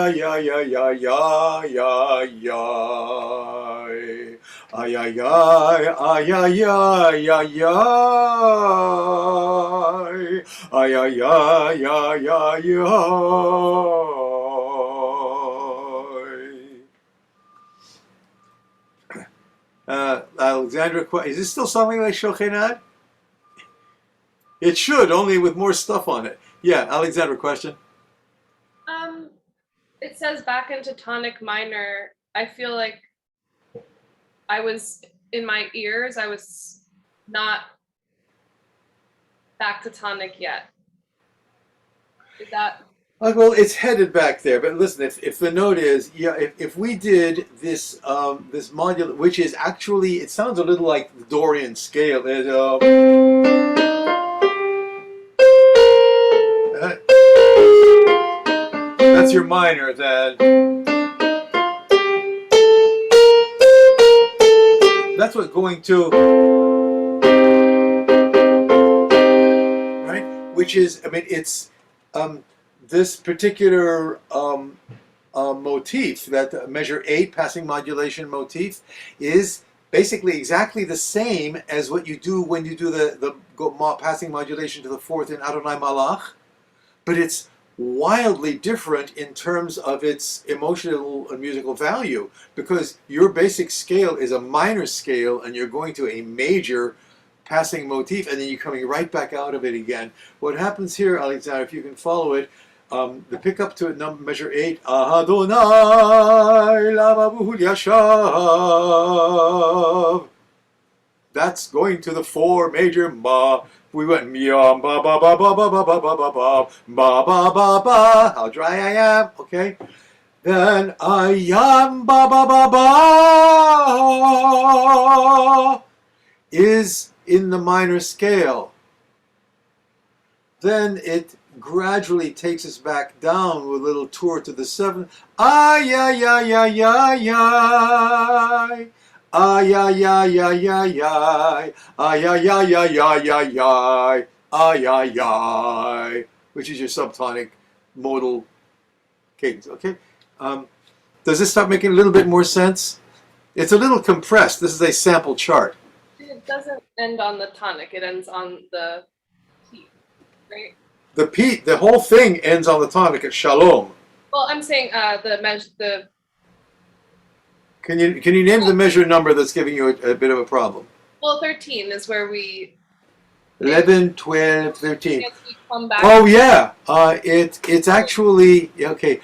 ay, ay, ay, ay, ay, ay, ay. Ay, ay, ay, ay, ay, ay, ay, ay. Ay, ay, ay, ay, ay, ay. Alexandra, is this still something like Shochenad? It should, only with more stuff on it. Yeah, Alexandra, question. It says back into tonic minor. I feel like I was in my ears. I was not back to tonic yet. Is that? Well, it's headed back there, but listen, if the note is, yeah, if we did this this module, which is actually, it sounds a little like the Dorian scale. That's your minor, then. that's what going to, right? Which is, I mean, it's this particular motif, that measure 8 passing modulation motif, is basically exactly the same as what you do when you do the passing modulation to the 4th in Adonai Malach, but it's wildly different in terms of its emotional and musical value, because your basic scale is a minor scale and you're going to a major passing motif and then you're coming right back out of it again. What happens here, Alexander, if you can follow it, the pickup to measure 8, Adonai lavavuhu yashav. That's going to the 4 major ma. We went yam ba ba ba ba ba ba ba ba ba ba ba ba ba ba. How dry I am, okay? Then ayam ba ba ba ba is in the minor scale. Then it gradually takes us back down with a little tour to the 7th. Ay ay ay ay ay ay. Ay ay ay ay ay ay. Ay ay ay ay ay ay ay. Ay ay ay. Which is your subtonic modal cadence. Okay. Does this start making a little bit more sense? It's a little compressed. This is a sample chart. It doesn't end on the tonic. It ends on the P, right? The whole thing ends on the tonic at shalom. Well, I'm saying the Can you name the measure number that's giving you a bit of a problem? well, 13 is where we 11, 12, 13. as we come back. Oh yeah, it's actually okay.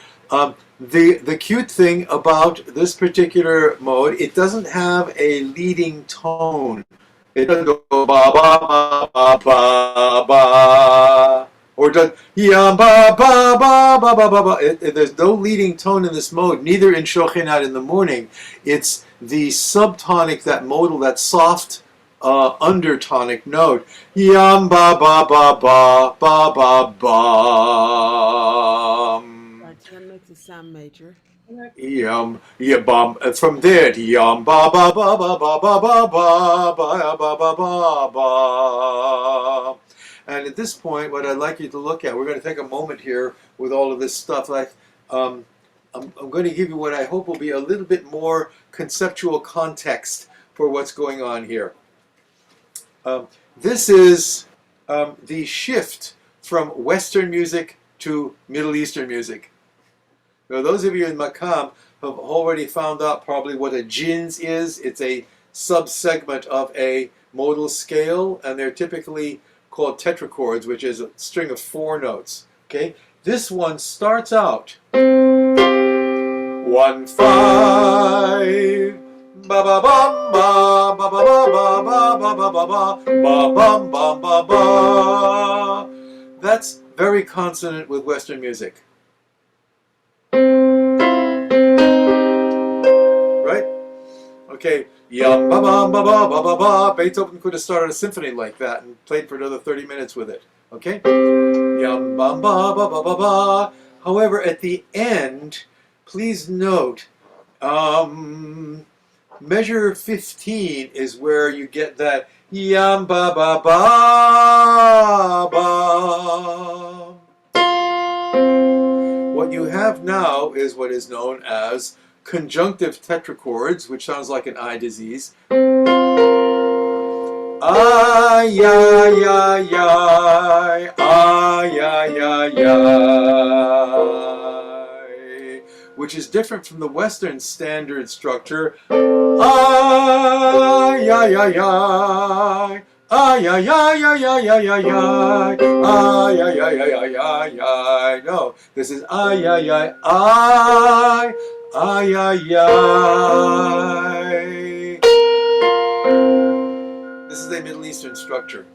The cute thing about this particular mode, it doesn't have a leading tone. It doesn't go ba ba ba ba ba ba, or does ya ba ba ba ba ba ba ba. There's no leading tone in this mode, neither in Shochinat in the morning. It's the subtonic, that modal, that soft undertonic note. Yam ba ba ba ba ba ba ba. That makes it sound major. Yum, yeah, bum. From there, yum, ba ba ba ba ba ba ba ba ba ba ba ba ba. And at this point, what I'd like you to look at, we're going to take a moment here with all of this stuff. Like, I'm going to give you what I hope will be a little bit more conceptual context for what's going on here. This is the shift from Western music to Middle Eastern music. Now, those of you in Makam have already found out probably what a jins is. It's a subsegment of a modal scale, and they're typically called tetrachords, which is a string of 4 notes. Okay, this one starts out 1 5 ba ba bum ba ba ba ba ba ba ba ba ba ba bum bum ba ba. That's very consonant with Western music. Right? Okay. Yum ba ba ba ba ba ba ba. Beethoven could have started a symphony like that and played for another 30 minutes with it. Okay? Yum ba ba ba ba ba ba. However, at the end, please note, measure 15 is where you get that yum ba ba ba ba. What you have now is what is known as conjunctive tetrachords, which sounds like an eye disease. Ay, ay, ay, ay, ay, ay, ay, ay, which is different from the Western standard structure. Ay, ay, ay, ay. Ay, ay, ay, ay, ay, ay, ay, ay. Ay, ay, ay, ay, ay, ay, ay. No, this is ay, ay, ay, ay. Ay, ay, ay. This is a Middle Eastern structure.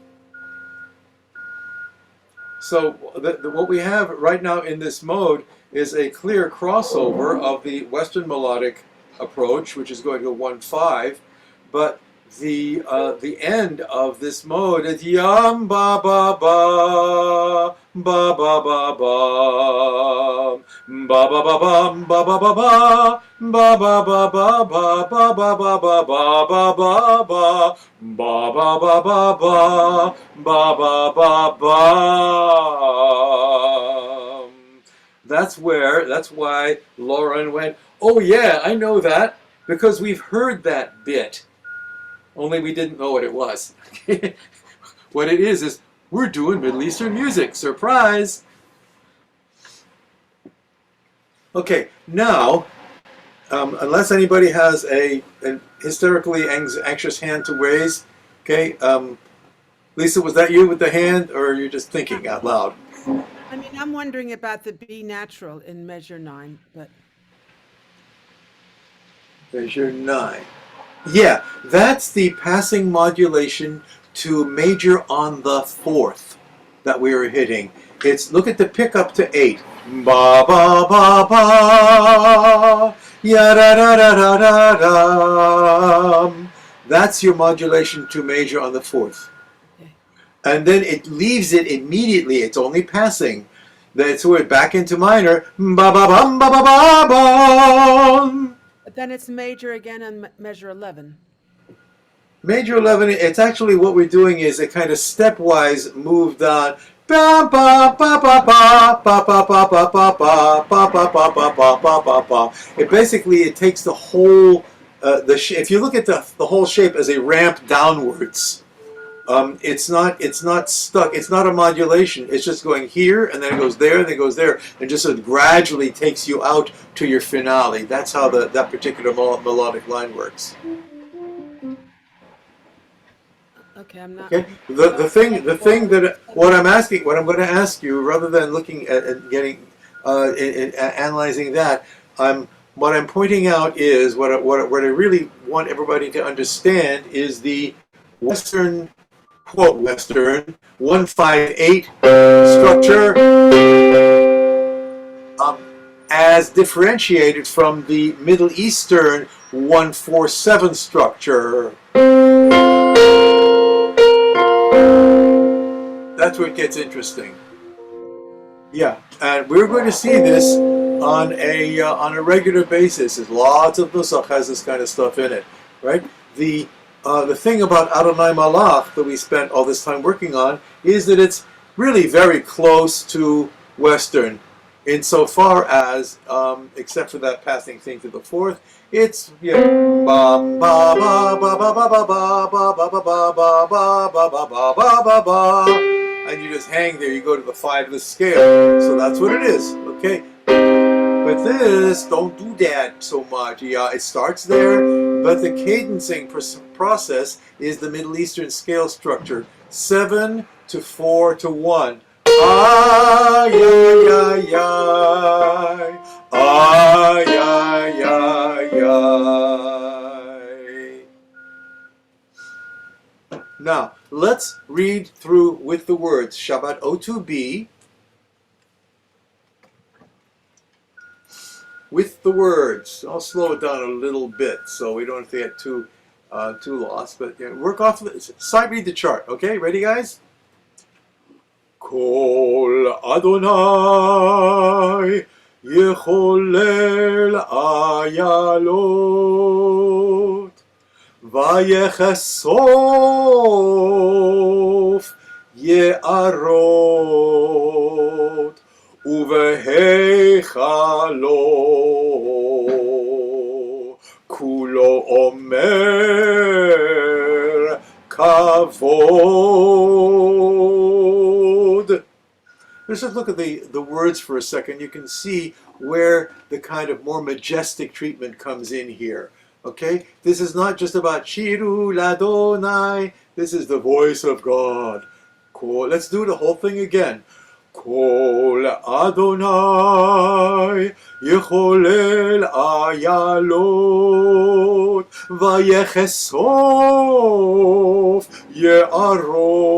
So what we have right now in this mode is a clear crossover of the Western melodic approach, which is going to 1/5, but the end of this mode is yam ba ba ba ba ba ba ba, ba ba ba bum, ba ba ba ba, ba ba ba ba ba ba ba ba ba ba ba ba ba, ba ba ba ba ba, ba ba ba ba. That's why Lauren went, oh yeah, I know that, because we've heard that bit, only we didn't know what it was. What it is we're doing Middle Eastern music, surprise! Okay, now, unless anybody has an hysterically anxious hand to raise, okay, Lisa, was that you with the hand, or are you just thinking out loud? I mean, I'm wondering about the B natural in measure 9, but Measure 9. Yeah, that's the passing modulation to major on the 4th that we were hitting. Look at the pickup to 8. Ba ba ba ba, ya da da da da da da. That's your modulation to major on the 4th. okay. And then it leaves it immediately. It's only passing. So we're back into minor. Ba ba bum ba ba ba bum. But then it's major again on measure 11. Major 11, it's actually what we're doing is a kind of stepwise move down. Ba ba ba ba ba ba ba ba ba ba ba ba ba ba ba ba ba ba. It basically takes the whole if you look at the whole shape as a ramp downwards. It's not stuck. It's not a modulation. It's just going here and then it goes there and then it goes there and just sort of gradually takes you out to your finale. That's how that particular melodic line works. Okay, I'm not. Okay. The thing that what I'm going to ask you, rather than looking at getting analyzing that, what I'm pointing out is what I really want everybody to understand is the Western, quote Western 158 structure as differentiated from the Middle Eastern 147 structure. That's where it gets interesting. Yeah, and we're going to see this on a regular basis. There's lots of Nusach has this kind of stuff in it, right? The thing about Adonai Malach that we spent all this time working on is that it's really very close to Western, insofar as, except for that passing thing to the 4th, it's ba ba ba ba ba ba ba ba ba ba ba ba ba ba ba ba ba ba, and you just hang there. You go to the 5th scale. So that's what it is. Okay. But this, don't do that so much. Yeah, it starts there, but the cadencing process is the Middle Eastern scale structure: 7 to 4 to 1. Ay, ay, ay, ay. Ay, ay, ay, ay. Now, let's read through with the words. Shabbat O2B. With the words. I'll slow it down a little bit so we don't have to get too lost. But work off. Side read the chart. Okay, ready, guys? Kol Adonai Yecholel Ayalot Vayechesof Ye'arot Uvehechalo Kulo Omer Kavod. Let's just look at the words for a second. You can see where the kind of more majestic treatment comes in here. Okay? This is not just about Shiru Ladonai. This is the voice of God. Cool. Let's do the whole thing again. Kol Adonai Yecholel Ayalot Vayechesof Ye'arot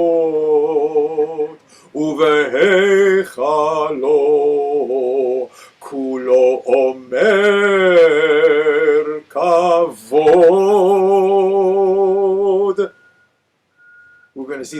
Uvehechalo Kulo Omer Kavod. We're going to see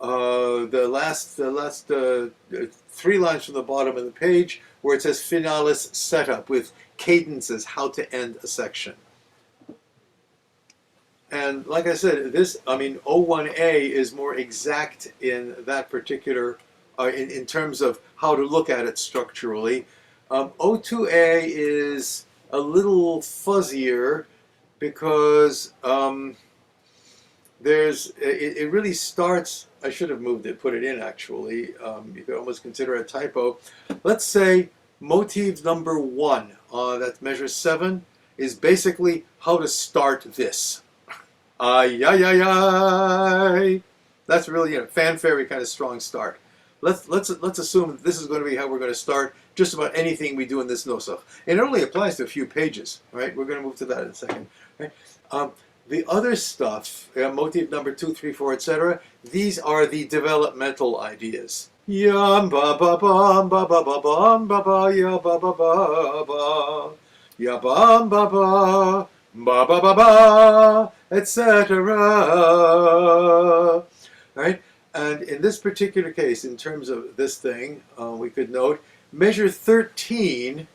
the last three lines from the bottom of the page where it says finalis setup with cadences, how to end a section. And like I said, O1A is more exact in that particular, in terms of how to look at it structurally. O2A is a little fuzzier because it really starts, I should have moved it, put it in actually. You could almost consider it a typo. Let's say motive number 1, that's measure 7, is basically how to start this. Ay, ay, ay, ay. That's really a fanfare kind of strong start. Let's assume this is going to be how we're going to start just about anything we do in this Nusach. And it only applies to a few pages, right? We're going to move to that in a second. Right? The other stuff, motive number 2, 3, 4, etc., these are the developmental ideas. Yam ba ba bam ba ba ba bam ba ba ya ba ba ba ba ya bam ba ba ba ba ba ba, etc. Right? And in this particular case, in terms of this thing, we could note measure 13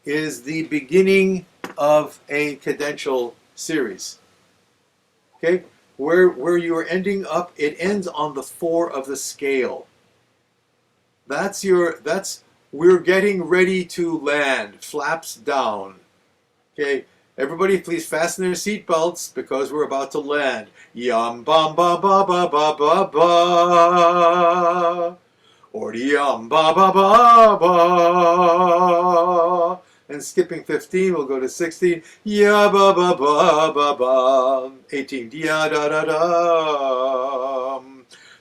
is the beginning of a cadential series. Okay, where you are ending up, it ends on the 4 of the scale. We're getting ready to land, flaps down. Okay, everybody please fasten their seatbelts because we're about to land. Yam bam ba ba ba ba ba ba. Or yam ba ba ba ba. And skipping 15, we'll go to 16. Ya ba ba ba ba ba. 18. Ya da da da.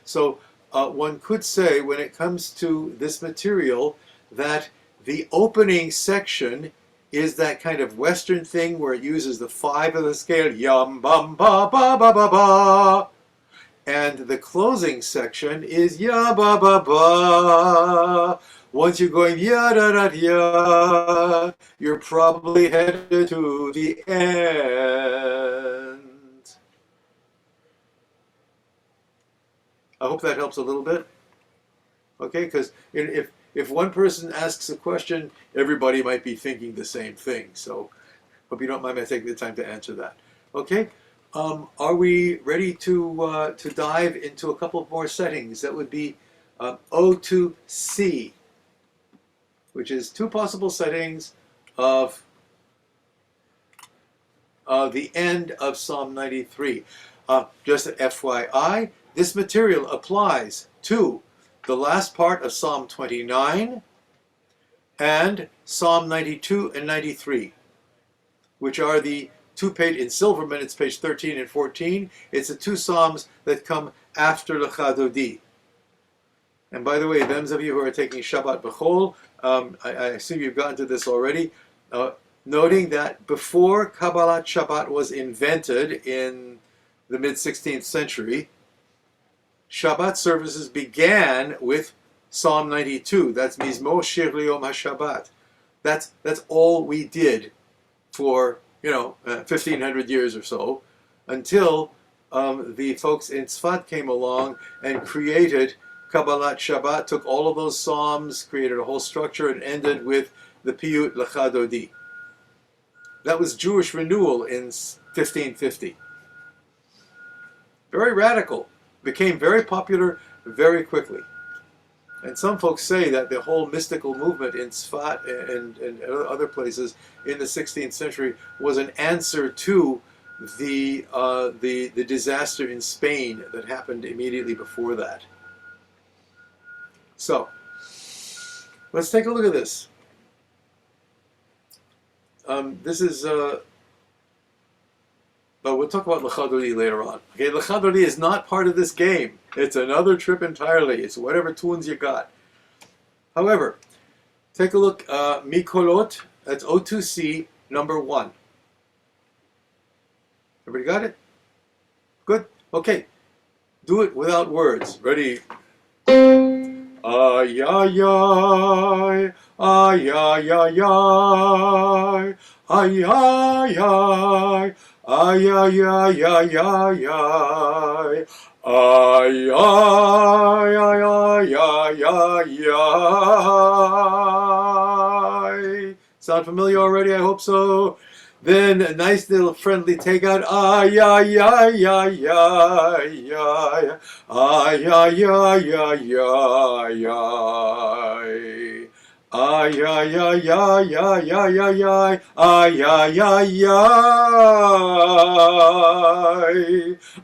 So one could say, when it comes to this material, that the opening section is that kind of Western thing where it uses the 5 of the scale. Yam bam ba ba ba ba ba. And the closing section is ya ba ba ba. Once you're going ya da da ya, you're probably headed to the end. I hope that helps a little bit. Okay, because if one person asks a question, everybody might be thinking the same thing. So hope you don't mind me taking the time to answer that. Okay. Are we ready to dive into a couple more settings? That would be O2C, which is 2 possible settings of the end of Psalm 93. Just an FYI, this material applies to the last part of Psalm 29 and Psalm 92 and 93, which are the 2 page in Silverman, it's page 13 and 14. It's the 2 psalms that come after Lecha Dodi. And by the way, those of you who are taking Shabbat B'chol, I assume you've gotten to this already, noting that before Kabbalat Shabbat was invented in the mid-16th century, Shabbat services began with Psalm 92. That's Mizmor Shir L'Yom HaShabbat. That's all we did for 1,500 years or so, until the folks in Tzfat came along and created Kabbalat Shabbat, took all of those psalms, created a whole structure, and ended with the Piyut Lecha Dodi. That was Jewish renewal in 1550. Very radical. Became very popular very quickly. And some folks say that the whole mystical movement in Tzfat and other places in the 16th century was an answer to the disaster in Spain that happened immediately before that. So, let's take a look at this. This is, we'll talk about Lecha Dodi later on. Okay, Lecha Dodi is not part of this game. It's another trip entirely. It's whatever tunes you got. However, take a look, Mikolot, that's O2C, number 1. Everybody got it? Good? Okay. Do it without words. Ready? Ay, ay, ay, ay, ay, ay, ay, ay, ay, ay, ay, ay, ay, ay, ay, ay. Ay, ay, ay, ay, ay, ay, ay. Sound familiar already? I hope so. Then a nice little friendly takeout. Ay, ay, ay, ay, ay, ay. Ay, ay, ay, ay, ay, ay. Ay, ay, ay, ay, ay, ay, ay, ay. Ay, ay, ay, ay.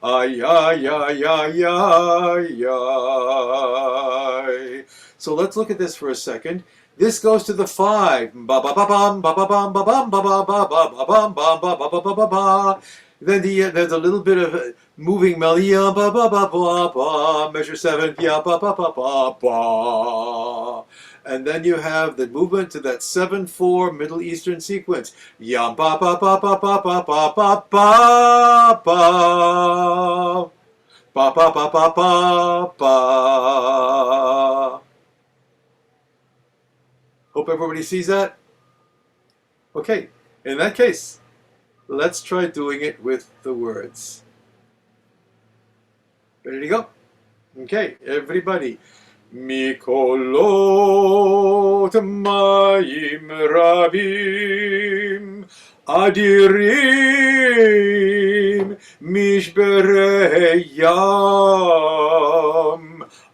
Ay, ay, ay, ay, ay, ay. So let's look at this for a second. This goes to the 5. Ba ba ba bum ba ba bum ba bum ba ba ba ba ba bum ba ba ba ba ba ba ba. Then there's a little bit of moving melody. Ba ba ba ba ba. Measure 7. Ya ba ba ba ba ba. And then you have the movement to that 7/4 Middle Eastern sequence. Ya ba ba ba ba ba ba ba ba ba ba. Ba ba ba ba ba ba. Hope everybody sees that. Okay, in that case, let's try doing it with the words. Ready to go? Okay, everybody. Mikolot mayim rabim adirim mishberei yam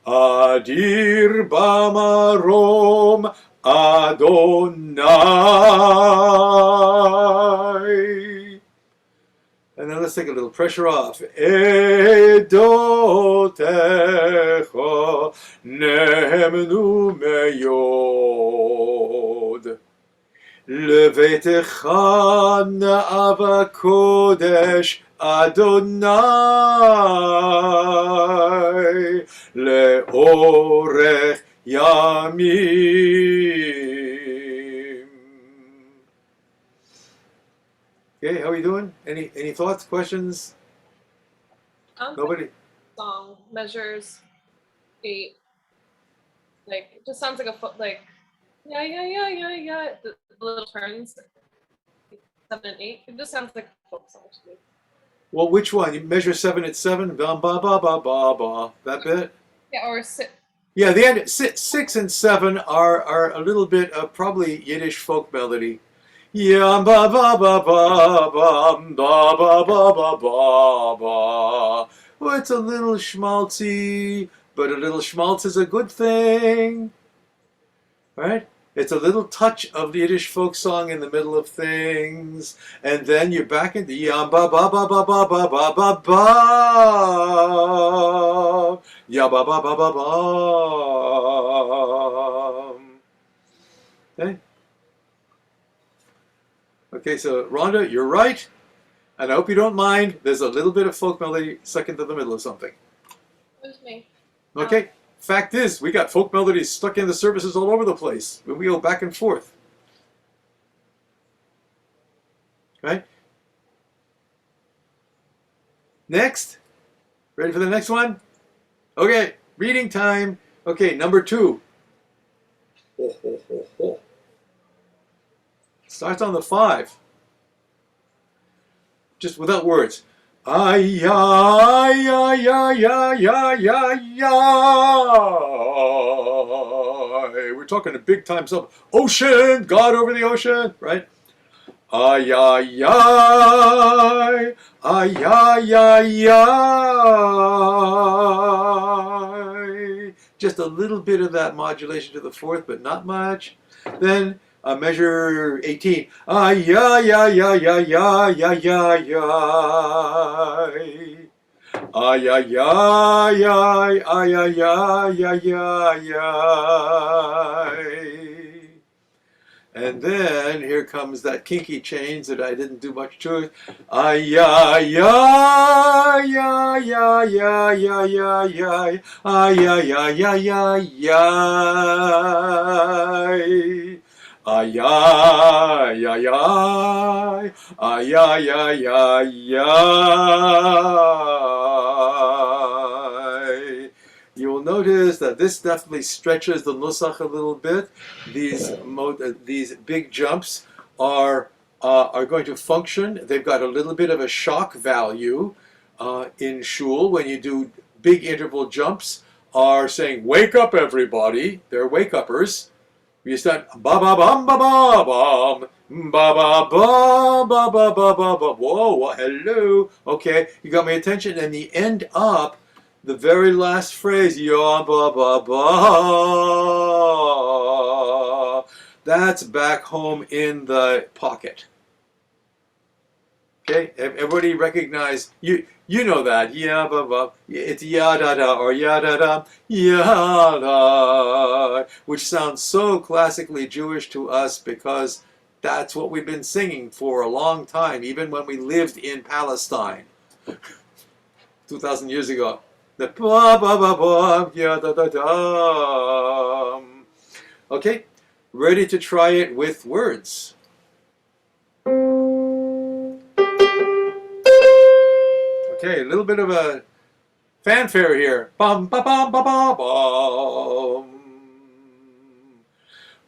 adir bamarom Adonai. And then let's take a little pressure off. Edotecha nemnu meyod. Levetecha na'ava kodesh Adonai. Leorech Yamim. Okay, how are you doing? Any thoughts, questions? Nobody? Song measures 8. Like it just sounds like a foot. Like yeah. The little turns 7 and 8. It just sounds like a folk song to me. Well, which one? You measure 7 at 7. Ba ba ba ba ba ba. That bit. Yeah, or 6. Yeah, the end. 6 and 7 are a little bit of probably Yiddish folk melody. Yeah, ba ba ba ba ba ba ba ba ba ba ba. Well, it's a little schmaltzy, but a little schmaltz is a good thing, right? It's a little touch of the Yiddish folk song in the middle of things, and then you're back into yam ba ba ba ba ba ba ba ba ba. Ya ba ba ba ba ba. Okay. Okay, so Rhonda, you're right, and I hope you don't mind. There's a little bit of folk melody stuck into the middle of something. It was me. Okay, fact is, we got folk melodies stuck in the services all over the place. We go back and forth. Right? Next. Ready for the next one? Okay, reading time. Okay, number 2. Ho, ho, ho, ho. Starts on the 5. Just without words. Ay, ay, ay, ay, ay, ay, ay, ay. We're talking a big time stuff. Ocean, God over the ocean, right? Ay, ay, ay, ay, ay, ay, ay. Just a little bit of that modulation to the 4th, but not much. Then measure 18. Ay, ay, ay, ay, ay, ay, ay, ay, ay. Ay, ay, ay, ay, ay, ay, ay, ay, ay, ay. And then here comes that kinky change that I didn't do much to it. Ay, ay, ay, ay, ay, ay, ay, ay, ay. Ay, ay, ay, ay, ay, ay. Ay, ay, ay, ay, ay, ay, ay, ay, ay. You will notice that this definitely stretches the Nusach a little bit. These big jumps are are going to function. They've got a little bit of a shock value in shul when you do big interval jumps, are saying, wake up everybody. They're wake uppers. You start ba ba bum ba ba bum ba ba ba ba ba ba ba ba. Whoa, hello. Okay, you got my attention. And the end up, the very last phrase, ya ba ba ba. That's back home in the pocket. Okay, everybody recognize you. You know that, yeah, ba. It's ya da da or ya da da, ya da, which sounds so classically Jewish to us because that's what we've been singing for a long time, even when we lived in Palestine 2,000 years ago. The ba ba ba ba, ya da da da. Okay, ready to try it with words. Okay, a little bit of a fanfare here. Bum ba bum ba ba bum.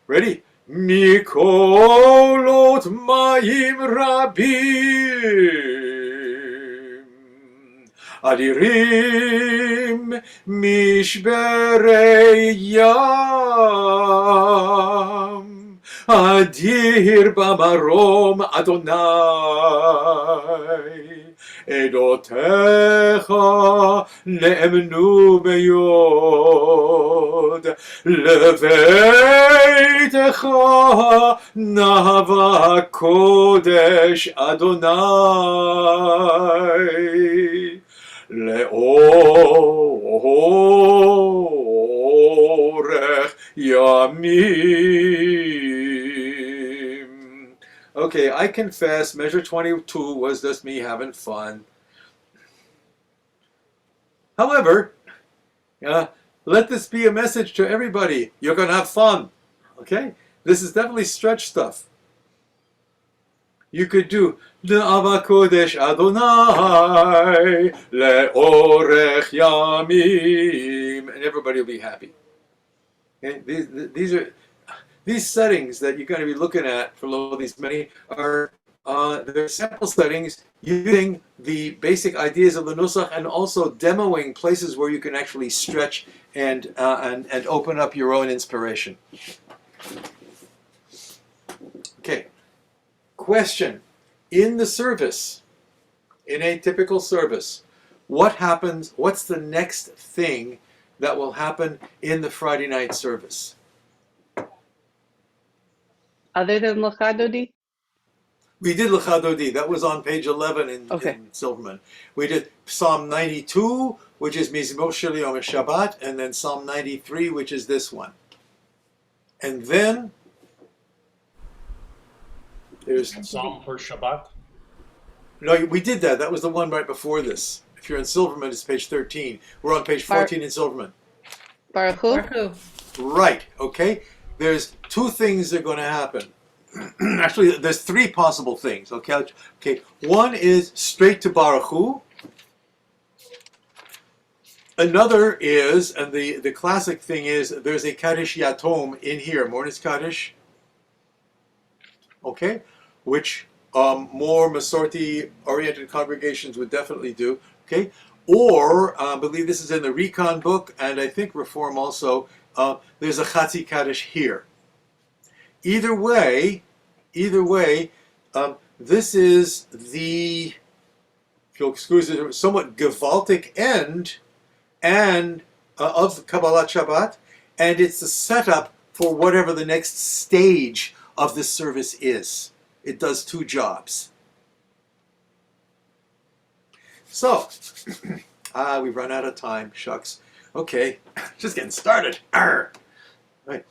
Ready? Mikolot mayim rabim adirim mishberei yam adir bamarom Adonai Edotecha ne'emnu beyod leveitecha nahava kodesh Adonai le'orech yamim. Okay, I confess, measure 22 was just me having fun. However, let this be a message to everybody. You're going to have fun. Okay? This is definitely stretch stuff. You could do Le'ava Kodesh Adonai Le'orech Yamim, and everybody will be happy. Okay? These settings that you're going to be looking at for all these many are they're sample settings using the basic ideas of the Nusach and also demoing places where you can actually stretch and open up your own inspiration. Okay. Question. In the service, in a typical service, what happens, what's the next thing that will happen in the Friday night service? Other than Lachadodi? We did L'chadodi. That was on page 11 in Silverman. We did Psalm 92, which is Mizmor Shel Yom Shabbat, and then Psalm 93, which is this one. And then there's Psalm for Shabbat. No, we did that. That was the one right before this. If you're in Silverman, it's page 13. We're on page 14 in Silverman. Baruch Hu? Right. Okay. There's two things that are going to happen. Actually, there's three possible things. Okay. Okay. One is straight to Baruch Hu. Another is, and the classic thing is, there's a Kaddish Yatom in here, Mornis Kaddish. Okay, which more Masorti-oriented congregations would definitely do. Okay, or I believe this is in the Recon book, and I think Reform also. There's a Chatzi Kaddish here. Either way, this is the, if you'll excuse it, somewhat gewaltic end and of Kabbalat Shabbat, and it's the setup for whatever the next stage of this service is. It does two jobs. So, we've run out of time, shucks. Okay, just getting started. Arr. Right.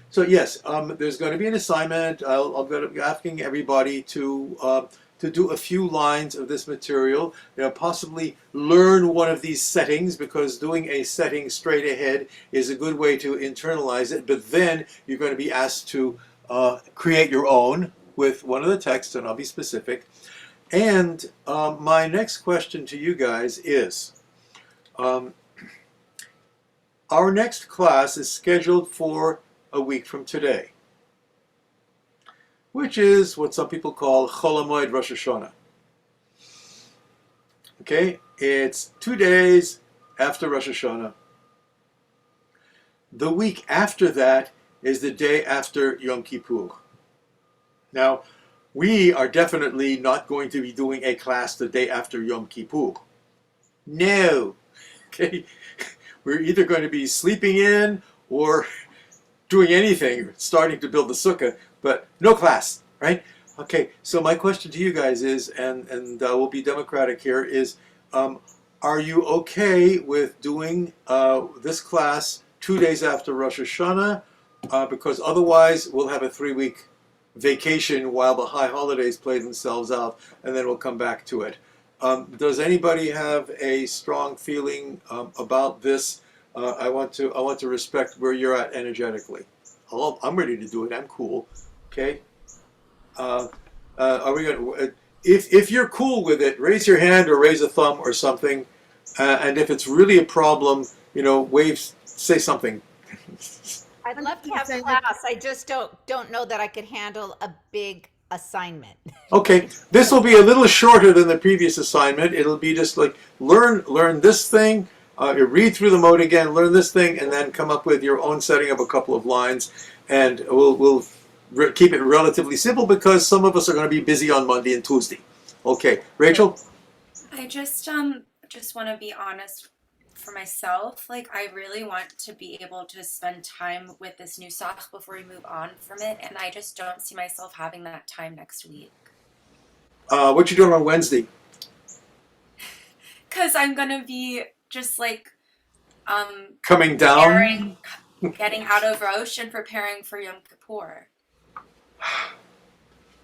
So yes, there's going to be an assignment. I'm going to be asking everybody to do a few lines of this material. Possibly learn one of these settings, because doing a setting straight ahead is a good way to internalize it. But then you're going to be asked to create your own with one of the texts, and I'll be specific. And my next question to you guys is, our next class is scheduled for a week from today. which is what some people call Chol HaMoed Rosh Hashanah. Okay, it's 2 days after Rosh Hashanah. The week after that is the day after Yom Kippur. Now, we are definitely not going to be doing a class the day after Yom Kippur. No. Okay, we're either going to be sleeping in or doing anything, starting to build the sukkah, but no class, right? Okay, so my question to you guys is, and we'll be democratic here, is are you okay with doing this class 2 days after Rosh Hashanah? Because otherwise we'll have a 3-week vacation while the high holidays play themselves out, and then we'll come back to it. Does anybody have a strong feeling about this? I want to respect where you're at energetically. I'm ready to do it. I'm cool. Okay. Are we going? If you're cool with it, raise your hand or raise a thumb or something. And if it's really a problem, say something. I'd love to have class. I just don't know that I could handle a big assignment. Okay, this will be a little shorter than the previous assignment. It'll be just like learn this thing, you read through the mode again, learn this thing, and then come up with your own setting of a couple of lines. And we'll keep it relatively simple because some of us are going to be busy on Monday and Tuesday. Okay, Rachel? I just want to be honest for myself. Like, I really want to be able to spend time with this Nusach before we move on from it, and I just don't see myself having that time next week. What you doing on Wednesday? Because I'm going to be just like Coming down? getting out of Rosh and preparing for Yom Kippur.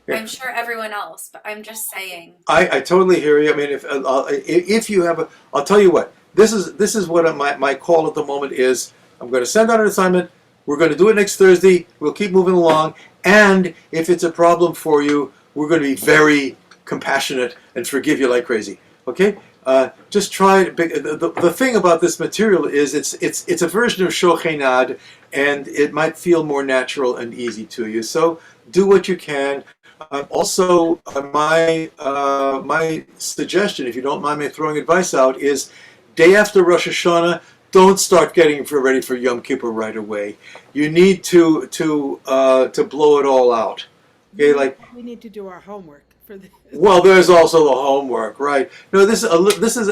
Yeah. I'm sure everyone else, but I'm just saying. I totally hear you. I mean, if you have I'll tell you what. This is what my call at the moment is. I'm going to send out an assignment. We're going to do it next Thursday. We'll keep moving along. And if it's a problem for you, we're going to be very compassionate and forgive you like crazy. Okay? Just try. The thing about this material is it's a version of Shochenad, and it might feel more natural and easy to you. So do what you can. Also, my suggestion, if you don't mind me throwing advice out, is day after Rosh Hashanah, don't start getting ready for Yom Kippur right away. You need to blow it all out. Okay, like we need to do our homework for this. well, there's also the homework, right? No, this is